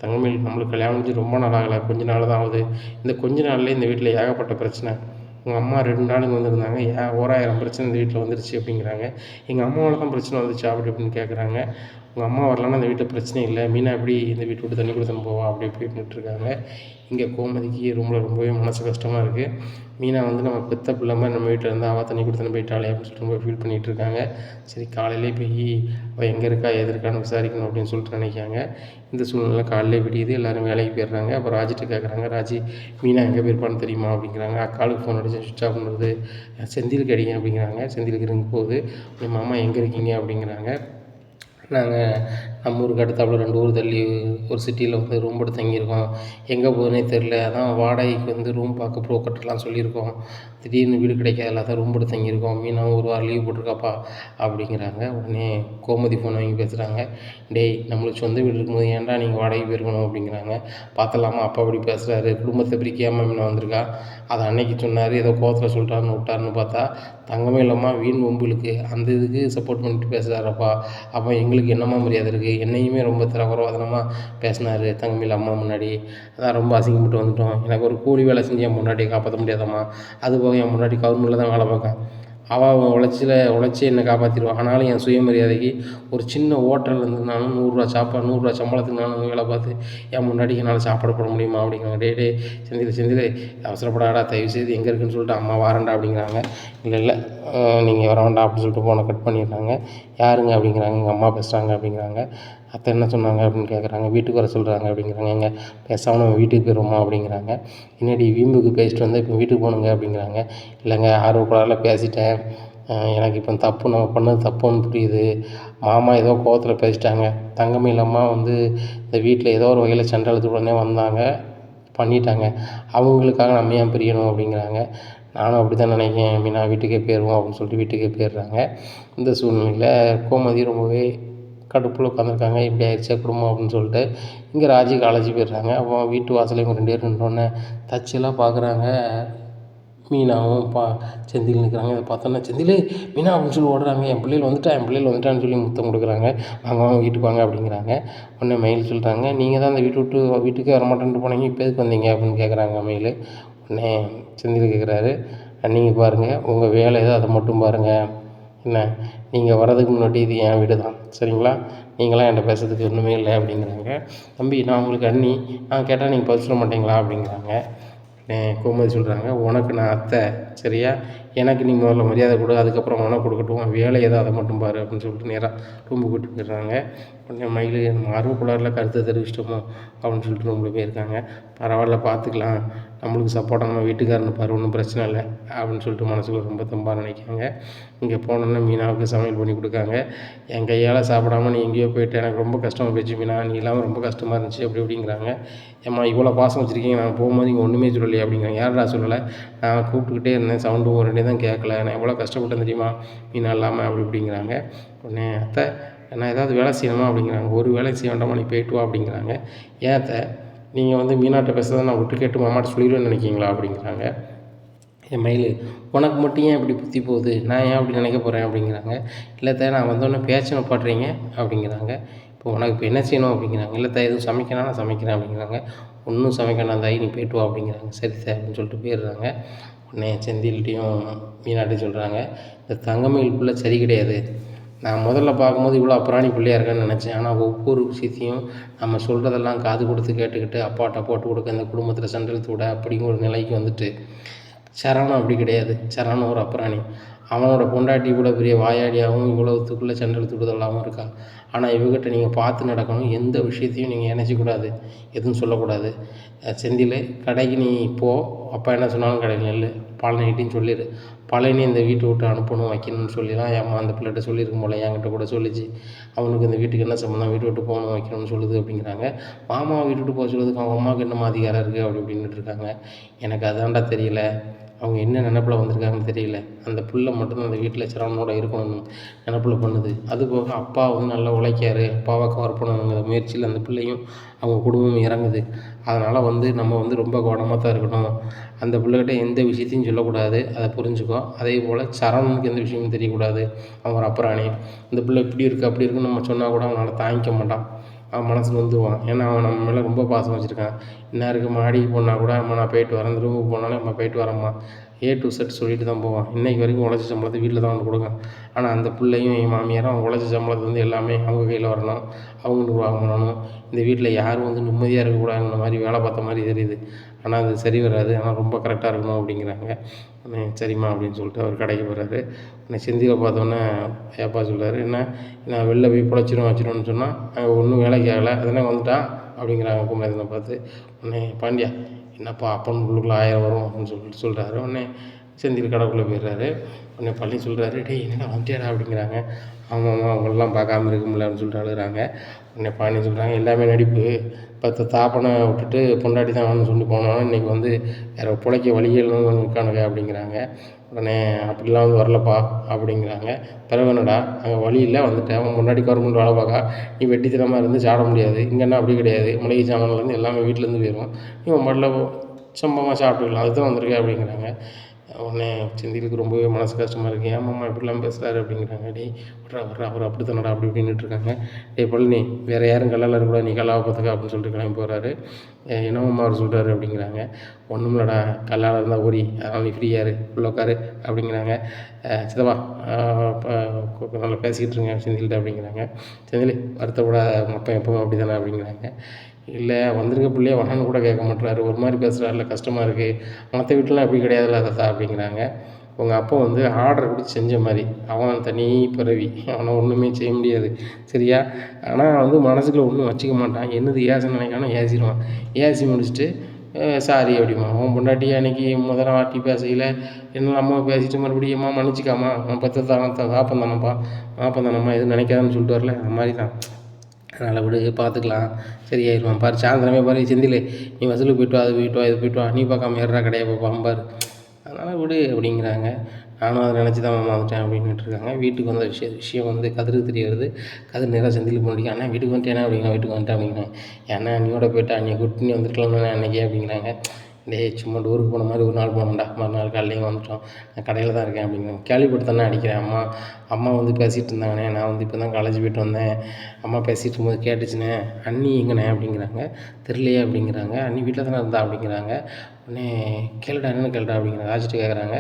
தங்கமயில், நம்மளுக்கு கல்யாணம் முடிஞ்சு ரொம்ப நாள் ஆகலை, கொஞ்ச நாள் தான் ஆகுது, இந்த கொஞ்ச நாள்லேயே இந்த வீட்டில் ஏகப்பட்ட பிரச்சனை, உங்கள் அம்மா 2 நாளுக்கு வந்திருந்தாங்க, 1000 பிரச்சனை இந்த வீட்டில் வந்துருச்சு அப்படிங்கிறாங்க. எங்கள் அம்மாவால் தான் பிரச்சனை வந்துச்சா அப்படி இப்படின்னு கேட்குறாங்க. உங்கள் அம்மா வரலன்னா இந்த வீட்டில் பிரச்சனை இல்லை, மீனா எப்படி இந்த வீட்டை விட்டு தண்ணி கொடுத்துன்னு போவா அப்படி இப்படின்ட்டுருக்காங்க. இங்கே கோமதிக்கு ரூமில் ரொம்பவே மனசு கஷ்டமாக இருக்குது. மீனா வந்து நம்ம பெத்த பிள்ளை மாதிரி நம்ம வீட்டில் இருந்து அவள் தண்ணி கொடுத்துன்னு போயிட்டாளே அப்படின்னு சொல்லிட்டு ரொம்ப ஃபீல் பண்ணிகிட்டு இருக்காங்க. சரி காலையிலே போய் அவள் எங்கே இருக்கா எது இருக்கான்னு விசாரிக்கணும் அப்படின்னு சொல்லிட்டு நினைக்காங்க. இந்த சூழ்நிலை காலையிலே விடியுது, எல்லோரும் வேலைக்கு போயிடுறாங்க. அப்போ ராஜிட்ட கேட்குறாங்க, ராஜி மீனா எங்கே போயிருப்பான்னு தெரியுமா அப்படிங்கிறாங்க. அக்காளுக்கு ஃபோன் அடிச்சு சுவிட்ச் ஆஃப் பண்ணுறது, செந்திலுக்கு அடிங்க அப்படிங்கிறாங்க. செந்திலுக்கு ரிங் போகுது. மாமா எங்கே இருக்கீங்க அப்படிங்கிறாங்க. நாங்கள் நம்ம ஊருக்கு அடுத்தாப்புல 2 ஊர் தள்ளி ஒரு சிட்டியில் வந்து ரூம் எடுத்து தங்கியிருக்கோம். எங்கே போகுதுன்னே தெரில. அதான் வாடகைக்கு வந்து ரூம் பார்க்க ப்ரோக்கர்ட்டலாம் சொல்லியிருக்கோம். திடீர்னு வீடு கிடைக்காதல தான் ரூம் எடுத்து தங்கியிருக்கோம். மீனாவும் 1 வாரம் லீவ் போட்டிருக்காப்பா அப்படிங்கிறாங்க. உடனே கோமதி ஃபோன் வாங்கி பேசுகிறாங்க. டேய், நம்மளுக்கு சொந்த வீடு இருக்கும்போது ஏன்டா நீங்கள் வாடகைக்கு போயிருக்கணும் அப்படிங்கிறாங்க. பார்த்தலாமா அப்பா அப்படி பேசுகிறாரு, குடும்பத்தை பிரிக்காமல் மீனா வந்திருக்கா. அதை அன்னைக்கு சொன்னார், ஏதோ கோவத்தில் சொல்லிட்டாருன்னு விட்டாருன்னு பார்த்தா தங்கமே இல்லாமல் வீண் வம்புலுக்கு அந்த இதுக்கு சப்போர்ட் பண்ணிட்டு பேசுகிறாரப்பா. அப்போ எங்களுக்கு என்னம்மா மரியாதை இருக்குது? என்னையுமே ரொம்ப தரக்குறைவாதனமாக பேசினார் தங்கமேல் அம்மா முன்னாடி. அதான் ரொம்ப அசிங்கப்பட்டு வந்துட்டோம். எனக்கு ஒரு கூலி வேலை செஞ்சு என் முன்னாடியே காப்பாற்ற முடியாதம்மா. அதுபோக என் முன்னாடி கவர்மெண்ட்டில் தான் வேலை பார்க்கேன். அவன் உழைச்சி என்னை காப்பாற்றிடுவான். ஆனாலும் என் சுயமரியாதைக்கு ஒரு சின்ன ஹோட்டலில் இருந்ததுனாலும் 100 சாப்பாடு 100 சம்பளத்துக்கு நானும் வேலை பார்த்து என் முன்னாடி என்னால் சாப்பாடு போட முடியுமா அப்படிங்கிறாங்க. டே செந்தில் அவசரப்படாடா, தயவுசெய்து எங்கே இருக்குன்னு சொல்லிட்டு அம்மா வாரண்டா அப்படிங்கிறாங்க. இல்லை நீங்கள் வர வேண்டாம் அப்படின்னு சொல்லிட்டு ஃபோனை கட் பண்ணிடுறாங்க. யாருங்க அப்படிங்கிறாங்க. எங்கள் அம்மா பேசுகிறாங்க அப்படிங்கிறாங்க. அத்தை என்ன சொன்னாங்க அப்படின்னு கேட்குறாங்க. வீட்டுக்கு வர சொல்கிறாங்க அப்படிங்கிறாங்க. எங்க பேசாமல் நம்ம வீட்டுக்கு போயிடுவோமா அப்படிங்கிறாங்க. என்னடி வீம்புக்கு பேசிட்டு வந்தால் இப்போ வீட்டுக்கு போகணுங்க அப்படிங்கிறாங்க. இல்லைங்க, ஆர்வக்குள்ளாரில் பேசிட்டேன். எனக்கு இப்போ நம்ம பண்ணது தப்புன்னு புரியுது. மாமா ஏதோ கோவத்தில் பேசிட்டாங்க. தங்கமயில் அம்மா வந்து இந்த வீட்டில் ஏதோ ஒரு வகையில் சண்டை இழுத்து உடனே வந்தாங்க, பண்ணிட்டாங்க. அவங்களுக்காக நம்ம ஏன் பிரியணும் அப்படிங்கிறாங்க. நானும் அப்படி தான் நினைக்கிறேன் மீனா, வீட்டுக்கே போயிடுவோம் அப்படின்னு சொல்லிட்டு வீட்டுக்கே போயிடுறாங்க. இந்த சூழ்நிலையில் கோமதி ரொம்பவே கடுப்பில் உட்காந்துருக்காங்க. இப்படி ஆயிடுச்சா குடும்பம் அப்படின்னு சொல்லிட்டு. இங்கே ராஜி காலேஜ் போயிடுறாங்க. அப்போ வீட்டு வாசலையும் இவங்க 2 பேரும் நின்றோன்னே தச்செல்லாம் பார்க்குறாங்க. மீனாவும் செந்தில் நிற்கிறாங்க. இதை பார்த்தோன்னா செந்தில் மீனா அப்படின்னு சொல்லி ஓடுறாங்க. என் பிள்ளைகள் வந்துட்டான்னு சொல்லி முத்தம் கொடுக்குறாங்க. வாங்க வீட்டுக்கு வாங்க அப்படிங்கிறாங்க. உடனே மயில் சொல்கிறாங்க, நீங்கள் தான் அந்த வீட்டுக்கே வரமாட்டேன்ட்டு போனீங்க, இப்போ எதுக்கு வந்தீங்க அப்படின்னு கேட்குறாங்க மயில். உடனே செந்தில் கேட்குறாரு, நீங்கள் பாருங்கள், உங்கள் வேலை ஏதோ அதை மட்டும் பாருங்கள். என்ன, நீங்கள் வர்றதுக்கு முன்னாடி இது என் வீடு தான், சரிங்களா? நீங்களாம் என்கிட்ட பேசுறதுக்கு ஒன்றுமே இல்லை அப்படிங்கிறாங்க. தம்பி, நான் உங்களுக்கு அண்ணி, நான் கேட்டால் நீங்கள் பதில் சொல்ல மாட்டீங்களா அப்படிங்கிறாங்க. கோமதி சொல்கிறாங்க, உனக்கு நான் அத்தை, சரியா? எனக்கு நீ முதல்ல மரியாதை கொடு, அதுக்கப்புறம் உனக்கு கொடுக்கட்டும். வேலை ஏதோ அதை மட்டும் பாரு அப்படின்னு சொல்லிட்டு நேராக ரூம்பு கூட்டி போயிடுறாங்க. உடனே மயில் ஆர்வக்குள்ளாரில் கருத்தை தெரிவிச்சிட்டோமோ அப்படின்னு சொல்லிட்டு ரூமில் போயிருக்காங்க. பரவாயில்ல, பார்த்துக்கலாம், நம்மளுக்கு சப்போர்ட்டாக நம்ம வீட்டுக்காரன்னு பாரு, ஒன்றும் பிரச்சனை இல்லை அப்படின்னு சொல்லிட்டு மனசுக்குள்ள ரொம்ப தம்பாக நினைக்காங்க. இங்கே போனோன்னே மீனாவுக்கு சமையல் பண்ணி கொடுக்காங்க. என் கையால் சாப்பிடாம நீ எங்கேயோ போயிட்டு எனக்கு ரொம்ப கஷ்டமாக போயிடுச்சு மீனா, நீ இல்லாமல் ரொம்ப கஷ்டமாக இருந்துச்சு அப்படிங்கிறாங்க. ஏம்மா இவ்வளோ பாசம் வச்சுருக்கீங்க, நான் போகும்போது இங்கே ஒன்றுமே சொல்லலையே அப்படிங்கிறாங்க. யாரா சொல்லலை, நான் கூப்பிட்டுக்கிட்டே இருந்தேன், சவுண்டும் ஒரு தான் கேட்கல, நான் எவ்வளோ கஷ்டப்பட்டேன் தெரியுமா மீனா இல்லாமல் அப்படிங்கிறாங்க. உடனே அத்தை, நான் ஏதாவது வேலை செய்யணுமா அப்படிங்கிறாங்க. ஒரு வேலை செய்ய வேண்டாமா, நீ போயிட்டு வா அப்படிங்கிறாங்க. ஏன் அத்தை, நீங்கள் வந்து மீனாட்ட பேசுறதை நான் விட்டு கேட்டு மாமாட்ட சொல்லிடுவேன்னு நினைக்கிங்களா அப்படிங்கிறாங்க. என் மயில், உனக்கு மட்டும் ஏன் இப்படி புத்தி போகுது, நான் ஏன் அப்படி நினைக்க போகிறேன் அப்படிங்கிறாங்க. இல்லை நான் வந்தோடனே பேச்சு பாடுறீங்க அப்படிங்கிறாங்க. இப்போ உனக்கு இப்போ என்ன செய்யணும் அப்படிங்கிறாங்க. இல்லை எதுவும் சமைக்கணும், நான் சமைக்கிறேன் அப்படிங்கிறாங்க. ஒன்றும் சமைக்கணும் தாயி, நீ போயிட்டு வா அப்படிங்கிறாங்க. சரி சார் அப்படின்னு சொல்லிட்டு போயிடுறாங்க. உடனே செந்தில்கிட்டையும் மீனாட்டையும் சொல்கிறாங்க, இந்த தங்கமயில் பிள்ளை சரி கிடையாது. நான் முதல்ல பார்க்கும்போது இவ்வளோ அப்புறாணி பிள்ளையாக இருக்கேன்னு நினச்சேன். ஆனால் ஒவ்வொரு விஷயத்தையும் நம்ம சொல்கிறதெல்லாம் காது கொடுத்து கேட்டுக்கிட்டு அப்பாட்ட போட்டு கொடுக்க, இந்த குடும்பத்தில் சண்டை இழுத்து விட அப்படிங்கிற ஒரு நிலைக்கு வந்துட்டு, சரவணன் அப்படி கிடையாது. சரவணன் ஒரு அப்புறாணி. அவனோட பொண்டாட்டி இவ்வளோ பெரிய வாயாடியாகவும் இவ்வளோத்துக்குள்ளே சண்டை இழுத்து விடுதலாகவும் இருக்கான். ஆனால் இவங்ககிட்ட நீங்கள் பார்த்து நடக்கணும். எந்த விஷயத்தையும் நீங்கள் இணைச்சிக்கூடாது, எதுவும் சொல்லக்கூடாது. செந்தில், கடைக்கு நீ போ, அப்பா என்ன சொன்னாலும் கடையில் நெல், பழனிகிட்டையும் சொல்லிடு. பழனி இந்த வீட்டை விட்டு அனுப்பணும் வைக்கணும்னு சொல்லிலாம் ஏம்மா அந்த பிள்ளைகிட்ட சொல்லியிருக்கும் போல, என்கிட்ட கூட சொல்லிச்சு. அவனுக்கு இந்த வீட்டுக்கு என்ன சம்மந்தம், வீட்டை விட்டு போகணும் வைக்கணும்னு சொல்லுது அப்படிங்கிறாங்க. மாமாவை வீட்டு விட்டு போக சொல்லுறதுக்கு அவங்க அம்மாவுக்கு என்னமா அதிகாரம் இருக்குது அப்படின்ட்டு இருக்காங்க. எனக்கு அதான்டா தெரியல, அவங்க என்ன நினப்பில் வந்திருக்காங்கன்னு தெரியல. அந்த பிள்ளை மட்டும்தான் அந்த வீட்டில் சரவணனோட இருக்கணும்னு நினப்பில் பண்ணுது. அதுபோக அப்பா வந்து நல்லா உழைக்காரு, அப்பாவை கவர் பண்ணணுங்கிற முயற்சியில் அந்த பிள்ளையும் அவங்க குடும்பமும் இறங்குது. அதனால் வந்து நம்ம வந்து ரொம்ப கவனமாக தான் இருக்கணும். அந்த பிள்ளைகிட்ட எந்த விஷயத்தையும் சொல்லக்கூடாது, அதை புரிஞ்சுக்கோ. அதே போல் சரவணனுக்கு எந்த விஷயமும் தெரியக்கூடாது, அவன் ஒரு அப்புறாணி. இந்த பிள்ளை இப்படி இருக்குது அப்படி இருக்குன்னு நம்ம சொன்னால் கூட அவனால் தாங்கிக்க மாட்டான், அவன் மனசில் வந்துடுவான். ஏன்னா அவன் நம்ம மேலே ரொம்ப பாசம் வச்சுருக்கான். இன்னாருக்கு மாடிக்கு போனால் கூட அம்மா நான் போயிட்டு வரேன், இந்த ரூமுக்கு போனாலே அம்மா போயிட்டு வரேம்மா, A to Z சொல்லிட்டு தான் போவான். இன்றைக்கு வரைக்கும் உழைச்ச சம்பளத்தை வீட்டில் தான் அவனுக்கு கொடுங்க. ஆனால் அந்த பிள்ளையும் என் மாமியாரும் அவங்க உழைச்ச சம்பளத்தை வந்து எல்லாமே அவங்க கையில் வரணும், அவங்களுக்கு வாங்கணும். இந்த வீட்டில் யாரும் வந்து நிம்மதியாக இருக்கக்கூடாதுங்கிற மாதிரி வேலை பார்த்த மாதிரி தெரியுது. ஆனால் அது சரி வராது, ஆனால் ரொம்ப கரெக்டாக இருக்கணும் அப்படிங்கிறாங்க. சரிம்மா அப்படின்னு சொல்லிட்டு அவர் கடைக்கு போகிறாரு. உடனே செந்திலை பார்த்தோன்னே ஏப்பா சொல்கிறாரு, என்ன நான் வெளில போய் வச்சிடும்னு சொன்னால் அங்கே ஒன்றும் வேலைக்கு ஆகலை, அதனே வந்துட்டான் அப்படிங்கிறாங்க குமரேசனை பார்த்து. உடனே பாண்டியா, என்னப்பா அப்பனுக்குள்ளுக்குள்ள 1000 வரும் அப்படின்னு சொல்லிட்டு சொல்கிறாரு. உடனே செந்தில் கடைக்குள்ளே போயிடுறாரு. உடனே பழனி சொல்கிறாரு, டேய் என்னடா வந்துட்டியாடா அப்படிங்கிறாங்க. ஆமாம்மா அவங்களெலாம் பார்க்காம இருக்க முடியலன்னு சொல்லிட்டு அழுகுறாங்க. உடனே பழனி சொல்கிறாங்க, எல்லாமே நடிப்பு. இப்போ தாப்பனை விட்டுட்டு பொண்டாட்டி தான் வேணும்னு சொல்லி போனோன்னா இன்றைக்கி வந்து வேறு பிழைக்க வழியே இல்லைன்னு வந்து நிற்கானுங்க அப்படிங்கிறாங்க. உடனே அப்படிலாம் வந்து வரலப்பா அப்படிங்கிறாங்க. பிறகு என்னடா அங்கே வழி இல்லை வந்துட்டேன், அவன் முன்னாடி கவர்மெண்ட் வேலை பார்க்கா, நீ வெட்டித்தனமாக இருந்து சாட முடியாது. இங்கன்னா அப்படி கிடையாது, மளிகை சாமான்லேருந்து எல்லாமே வீட்டிலேருந்து போயிடும், நீ உன் பாட்டில் சம்பவமாக சாப்பிட்டுக்கலாம், அதுதான் வந்திருக்கேன் அப்படிங்கிறாங்க. உடனே செந்திலுக்கு ரொம்பவே மனசு கஷ்டமாக இருக்குது. ஏமாம்மா இப்படிலாம் பேசுகிறாரு அப்படிங்கிறாங்க. டேய் விட்றா அவர் அப்படி தானடா அப்படி இப்படின்னுட்டு இருக்காங்க. டேய் பழனி வேறு யாரும் கல்லால் இருக்கக்கூடாது, நீ கல்லாவை பார்த்துக்க அப்படின்னு சொல்லிட்டு கிளம்பி போகிறாரு. என்னம்மா அவர் சொல்கிறாரு அப்படிங்கிறாங்க. ஒன்றும் இல்லைடா, கல்லால் இருந்தால் ஓடி, அதனால் நீ ஃப்ரீயாக இரு, உள்ள உட்காரு அப்படிங்கிறாங்க. சித்தப்பா இப்போ நல்லா பேசிக்கிட்டு இருங்க செந்தில்கிட்ட அப்படிங்கிறாங்க. செந்தில் வருத்தப்படாத, உங்கள் அப்பா எப்பவும் அப்படி தானே அப்படிங்கிறாங்க. இல்லை வந்திருக்க பிள்ளைய வான்னு கூட கேட்க மாட்டுறாரு, ஒரு மாதிரி பேசுகிறாருல, கஷ்டமாக இருக்குது, மற்ற வீட்டிலலாம் அப்படி கிடையாதுல்ல தாத்தா அப்படிங்கிறாங்க. உங்கள் அப்பா வந்து ஆர்டர் பிடிச்சி செஞ்ச மாதிரி, அவன் தனி பிறவி, அவனை ஒன்றுமே செய்ய முடியாது சரியா. ஆனால் வந்து மனசுக்குள்ள ஒன்றும் வச்சுக்க மாட்டான், என்னது ஏச நினைக்கானோ ஏசிடுவான். ஏசி முடிச்சுட்டு சாரி அப்படிமா. அவன் பொண்டாட்டி அன்றைக்கி முதல்ல வாட்டி பேசையில் என்ன அம்மா பேசிட்டு மறுபடியும் அம்மா மன்னிச்சிக்காமா, அவன் பத்து தாப்பம் தானப்பா மாப்பம் தானம்மா எதுவும் நினைக்காதுன்னு சொல்லிட்டு வரல, அந்த மாதிரி தான். அதனால் விடு பார்த்துக்கலாம், சரியாயிருவான் பாரு. சாயந்தரமே பாரு, செந்தில் நீ வசூலுக்கு போய்ட்டு வா, அது போய்ட்டு வா, இது போய்ட்டு வா, நீ பார்க்காம ஏறா கடையை பார்ப்பான் பாரு, அதனால் விடு அப்படிங்கிறாங்க. நானும் அதை நினச்சி தான் வந்துட்டேன் அப்படின்ட்டு இருக்காங்க. வீட்டுக்கு வந்த விஷயம் வந்து கதிருக்கு தெரிய வருது. கதிர் நேராக செந்தில் போண்டிக்கு, அண்ணா வீட்டுக்கு வந்துட்டேனா அப்படிங்க, வீட்டுக்கு வந்துட்டேன் அப்படிங்கிறாங்க. ஏன்னா நீயோட போய்ட்டா, நீ கூட்டி வந்துருக்கலாம்னு அன்றைக்கி அப்படிங்கிறாங்க. டேய் சும்மா டூருக்கு போன மாதிரி ஒரு நாள் போனோம்டா, மறுநாள் காலையிலேயும் வந்துட்டோம், நான் கடையில் தான் இருக்கேன் அப்படிங்கிறாங்க. கேள்விப்பட்டு அடிக்கிறேன், அம்மா வந்து பேசிகிட்டு இருந்தாங்கண்ணே, நான் வந்து இப்போ தான் காலேஜ் போய்ட்டு வந்தேன், அம்மா பேசிகிட்டு இருக்கும்போது கேட்டுச்சுண்ணே. அண்ணி எங்கண்ணே அப்படிங்கிறாங்க. தெரியலையே அப்படிங்கிறாங்க. அண்ணி வீட்டில் தானே இருந்தா அப்படிங்கிறாங்க. உடனே கேளுடா என்னென்னு கேளுடா அப்படிங்கிறாங்க. ராஜிட்டு கேட்குறாங்க,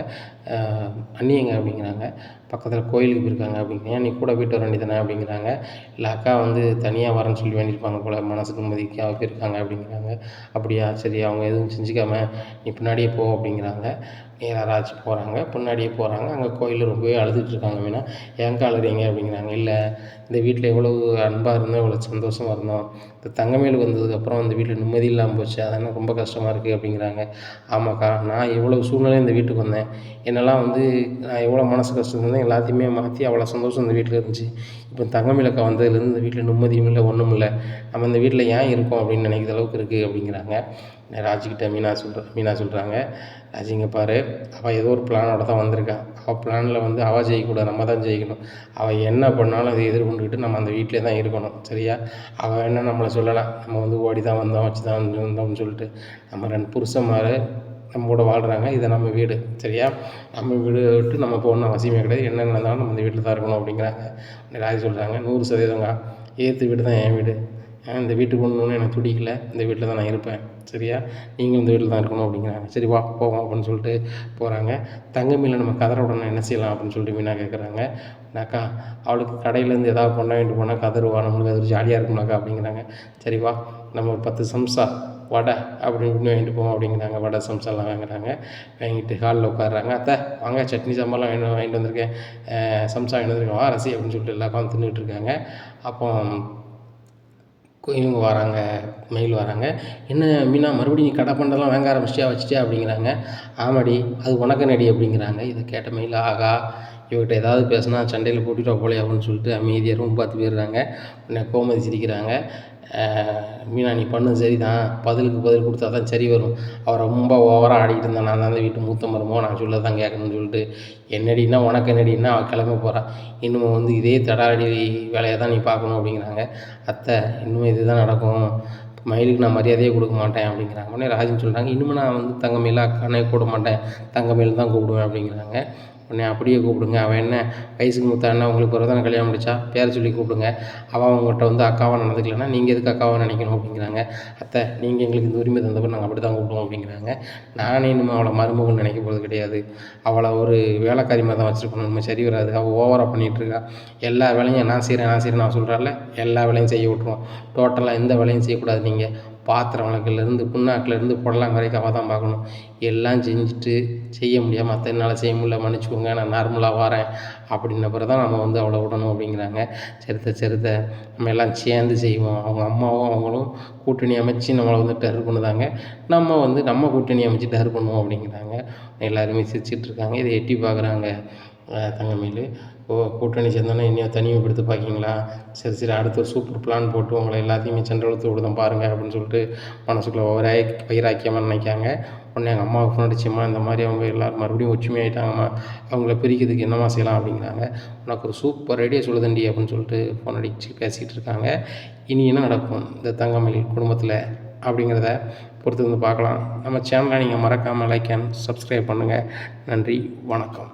அண்ணி எங்கே அப்படிங்கிறாங்க. பக்கத்தில் கோயிலுக்கு போயிருக்காங்க அப்படிங்கிறேன். நீ கூட போய்ட்டு வர வேண்டியதானே அப்படிங்கிறாங்க. இல்லை அக்கா வந்து தனியாக வரேன்னு சொல்லி வேண்டியிருப்பாங்க போல், மனசுக்கு நிம்மதிக்காக போயிருக்காங்க அப்படிங்கிறாங்க. அப்படியா சரி, அவங்க எதுவும் செஞ்சுக்காம நீ பின்னாடியே போ அப்படிங்கிறாங்க. நேராக ராஜி போகிறாங்க, பின்னாடியே போகிறாங்க. அங்கே கோயிலில் ரொம்பவே அழுதுகிட்ருக்காங்க. மீனா ஏங்க அழுறீங்க அப்படிங்கிறாங்க. இல்லை இந்த வீட்டில் எவ்வளவு அன்பாக இருந்தோம், எவ்வளோ சந்தோஷமாக இருந்தோம், இந்த தங்கமேல் வந்ததுக்கப்புறம் இந்த வீட்டில் நிம்மதி இல்லாமல் போச்சு, அதனால் ரொம்ப கஷ்டமாக இருக்குது அப்படிங்கிறாங்க. ஆமாக்கா, நான் எவ்வளோ சூழ்நிலை இந்த வீட்டுக்கு வந்தேன், என்னெல்லாம் வந்து நான் எவ்வளோ மனசு கஷ்டம் இருந்தேன், எல்லாத்தையுமே மாற்றி அவ்வளோ சந்தோஷம் இந்த வீட்டில் இருந்துச்சு. இப்போ தங்கமேல் அக்கா வந்ததுலேருந்து இந்த வீட்டில் நிம்மதியும் இல்லை, ஒன்றும் இல்லை, நம்ம இந்த வீட்டில் ஏன் இருக்கோம் அப்படின்னு நினைக்கிற அளவுக்கு இருக்குது அப்படிங்கிறாங்க. ராஜிக்கிட்ட மீனா சொல்கிறாங்க, ராஜி இங்கே பாரு, அவள் ஏதோ ஒரு பிளானோட தான் வந்திருக்கா, அவள் பிளானில் வந்து அவள் ஜெயிக்கக்கூடாது, நம்ம தான் ஜெயிக்கணும். அவள் என்ன பண்ணாலும் அதை எதிர்கொண்டுக்கிட்டு நம்ம அந்த வீட்டிலே தான் இருக்கணும் சரியா. அவள் என்ன நம்மளை சொல்லலாம், நம்ம வந்து ஓடி தான் வந்தோம், வச்சு தான் வந்தோம்னு சொல்லிட்டு. நம்ம 2 புருஷன்மார் நம்ம கூட வாழ்கிறாங்க, இதை நம்ம வீடு சரியா, நம்ம வீடு விட்டு நம்ம போகணுன்னு அவசியமே கிடையாது, என்ன நடந்தாலும் நம்ம இந்த வீட்டில் தான் இருக்கணும் அப்படிங்கிறாங்க. ராஜி சொல்கிறாங்க, 100% ஏற்று வீடு தான் என் வீடு, இந்த வீட்டுக்கு ஒன்று எனக்கு பிடிக்கல, இந்த வீட்டில் தான் நான் இருப்பேன் சரியா, நீங்களும் இந்த வீட்டில் தான் இருக்கணும் அப்படிங்கிறாங்க. சரி வா போவோம் அப்படின்னு சொல்லிட்டு போகிறாங்க. தங்கமேல நம்ம கதற உடனே என்ன செய்யலாம் அப்படின்னு சொல்லிட்டு மீனா கேட்குறாங்க. அக்கா அவளுக்கு கடையிலேருந்து எதாவது பண்ண வேண்டிட்டு போனால் கதறுவா, நம்மளுக்கு அது ஒரு ஜாலியாக இருக்கும்னாக்கா அப்படிங்கிறாங்க. சரி வா நம்ம ஒரு 10 சம்சா வடை அப்படின்னு வாங்கிட்டு போவோம் அப்படிங்கிறாங்க. வடை சம்சாலாம் வாங்குறாங்க. வாங்கிட்டு ஹாலில் உட்காடுறாங்க. அத்தை வாங்க சட்னி சாம்பார்லாம் வாங்கிட்டு வந்திருக்கேன், சம்சா வாங்கிட்டு வந்திருக்கேன், வா ரசி அப்படின்னு சொல்லிட்டு எல்லா உட்காந்து தின்னுட்டு இருக்காங்க. அப்போ இவங்க வராங்க, மெயில் வராங்க. என்ன மீனா மறுபடியும் நீ கடை பண்டெல்லாம் வாங்க ஆரம்பிச்சிட்டியா, வச்சிட்டியா அப்படிங்கிறாங்க. ஆமாடி அது உனக்கு நடி அப்படிங்கிறாங்க. இதை கேட்ட மெயில், ஆகா இவர்கிட்ட ஏதாவது பேசினா சண்டையில் போட்டுட்டா போலே அப்படின்னு சொல்லிட்டு அமைதியாக ரூம் பார்த்து போயிடுறாங்க. உடனே கோமதி சிரிக்கிறாங்க. மீனா நீ பண்ணது சரி தான், பதிலுக்கு பதில் கொடுத்தா தான் சரி வரும், அவள் ரொம்ப ஓவராக ஆடிக்கிட்டு இருந்தான், நான் தான் அந்த வீட்டு மூத்த மருமோ, நான் சொல்ல தான் கேட்கணும்னு சொல்லிட்டு என்னடின்னா உனக்கு என்னடின்னா அவள் கிளம்ப போகிறான், இன்னும் வந்து இதே தடாடி வேலையை தான் நீ பார்க்கணும் அப்படிங்கிறாங்க. அத்தை இன்னும் இது தான் நடக்கும், மயிலுக்கு நான் மரியாதையே கொடுக்க மாட்டேன் அப்படிங்கிறாங்க. உடனே ராஜின்னு சொல்கிறாங்க, இன்னும் நான் வந்து தங்கமேல அக்கானே கூப்பிட மாட்டேன், தங்கமேல் தான் கூப்பிடுவேன் அப்படிங்கிறாங்க. உடனே அப்படியே கூப்பிடுங்க, அவன் என்ன வயசுக்கு மூத்தானா, உங்களுக்கு பிறகு தானே கல்யாணம் முடிச்சா, பேரை சொல்லி கூப்பிடுங்க, அவள் அவங்ககிட்ட வந்து அக்காவாக நடந்துக்கலன்னா நீங்கள் எதுக்கு அக்காவாக நினைக்கணும் அப்படிங்கிறாங்க. அத்தை நீங்கள் எங்களுக்கு இந்த உரிமை தந்தப்போ நாங்கள் அப்படி தான் கூப்பிடுவோம் அப்படிங்கிறாங்க. நானே இன்னும் அவளை மருமகள் நினைக்க போகிறது கிடையாது, அவளை ஒரு வேலைக்காரி மாதிரி தான் வச்சுருக்கணும், நம்ம சரி வராது, அவள் ஓவராக பண்ணிகிட்ருக்கா, எல்லா வேலையும் நான் செய்கிறேன் நான் சொல்கிறால எல்லா வேலையும் செய்ய விட்ருவோம், டோட்டலாக எந்த வேலையும் செய்யக்கூடாது, நீங்கள் பாத்திரம் விளக்குலேருந்து புண்ணாக்குலேருந்து புடலங்காய் வரைக்கும் அவள் தான் பார்க்கணும். எல்லாம் செஞ்சுட்டு செய்ய முடியாமல் அத்தை என்னால் செய்ய முடியல மன்னிச்சுக்கோங்க நான் நார்மலாக வரேன் அப்படின்ன பிறகு தான் நம்ம வந்து அவளை விடணும் அப்படிங்கிறாங்க. சரித்த நம்ம எல்லாம் சேர்ந்து செய்வோம். அவங்க அம்மாவும் அவங்களும் கூட்டணி அமைச்சு நம்மளை வந்து டர் பண்ணுதாங்க. நம்ம வந்து நம்ம கூட்டணி அமைச்சு டர் பண்ணுவோம் அப்படிங்கிறாங்க. எல்லாருமே சிரிச்சிட்ருக்காங்க. இதை எட்டி பார்க்குறாங்க தங்கமயில். கூட்டணி சேர்ந்தோன்னே இன்னும் தனிமைப்படுத்தி பார்க்கிங்களா? சரி அடுத்து ஒரு சூப்பர் பிளான் போட்டு உங்களை எல்லாத்தையுமே சென்றெழுத்து விடுதோம் பாருங்கள் அப்படின்னு சொல்லிட்டு மனசுக்குள்ளே வைராக்கியமாக நினைக்காங்க. உடனே எங்கள் அம்மாவுக்கு ஃபோன் அடிச்சும்மா இந்த மாதிரி அவங்க எல்லோரும் மறுபடியும் ஒற்றுமையாயிட்டாங்கம்மா, அவங்கள பிரிக்கிறதுக்கு என்னம்மா செய்யலாம் அப்படிங்கிறாங்க. உனக்கு ஒரு சூப்பர் ஐடியா சொல்லுதண்டி அப்படின்னு சொல்லிட்டு ஃபோன் அடித்து பேசிகிட்டு இருக்காங்க. இனி என்ன நடக்கும் இந்த தங்கமயில் குடும்பத்தில் அப்படிங்கிறத பொறுத்து வந்து பார்க்கலாம். நம்ம சேனலை நீங்கள் மறக்காமல் லைக் அண்ட் சப்ஸ்கிரைப் பண்ணுங்கள். நன்றி, வணக்கம்.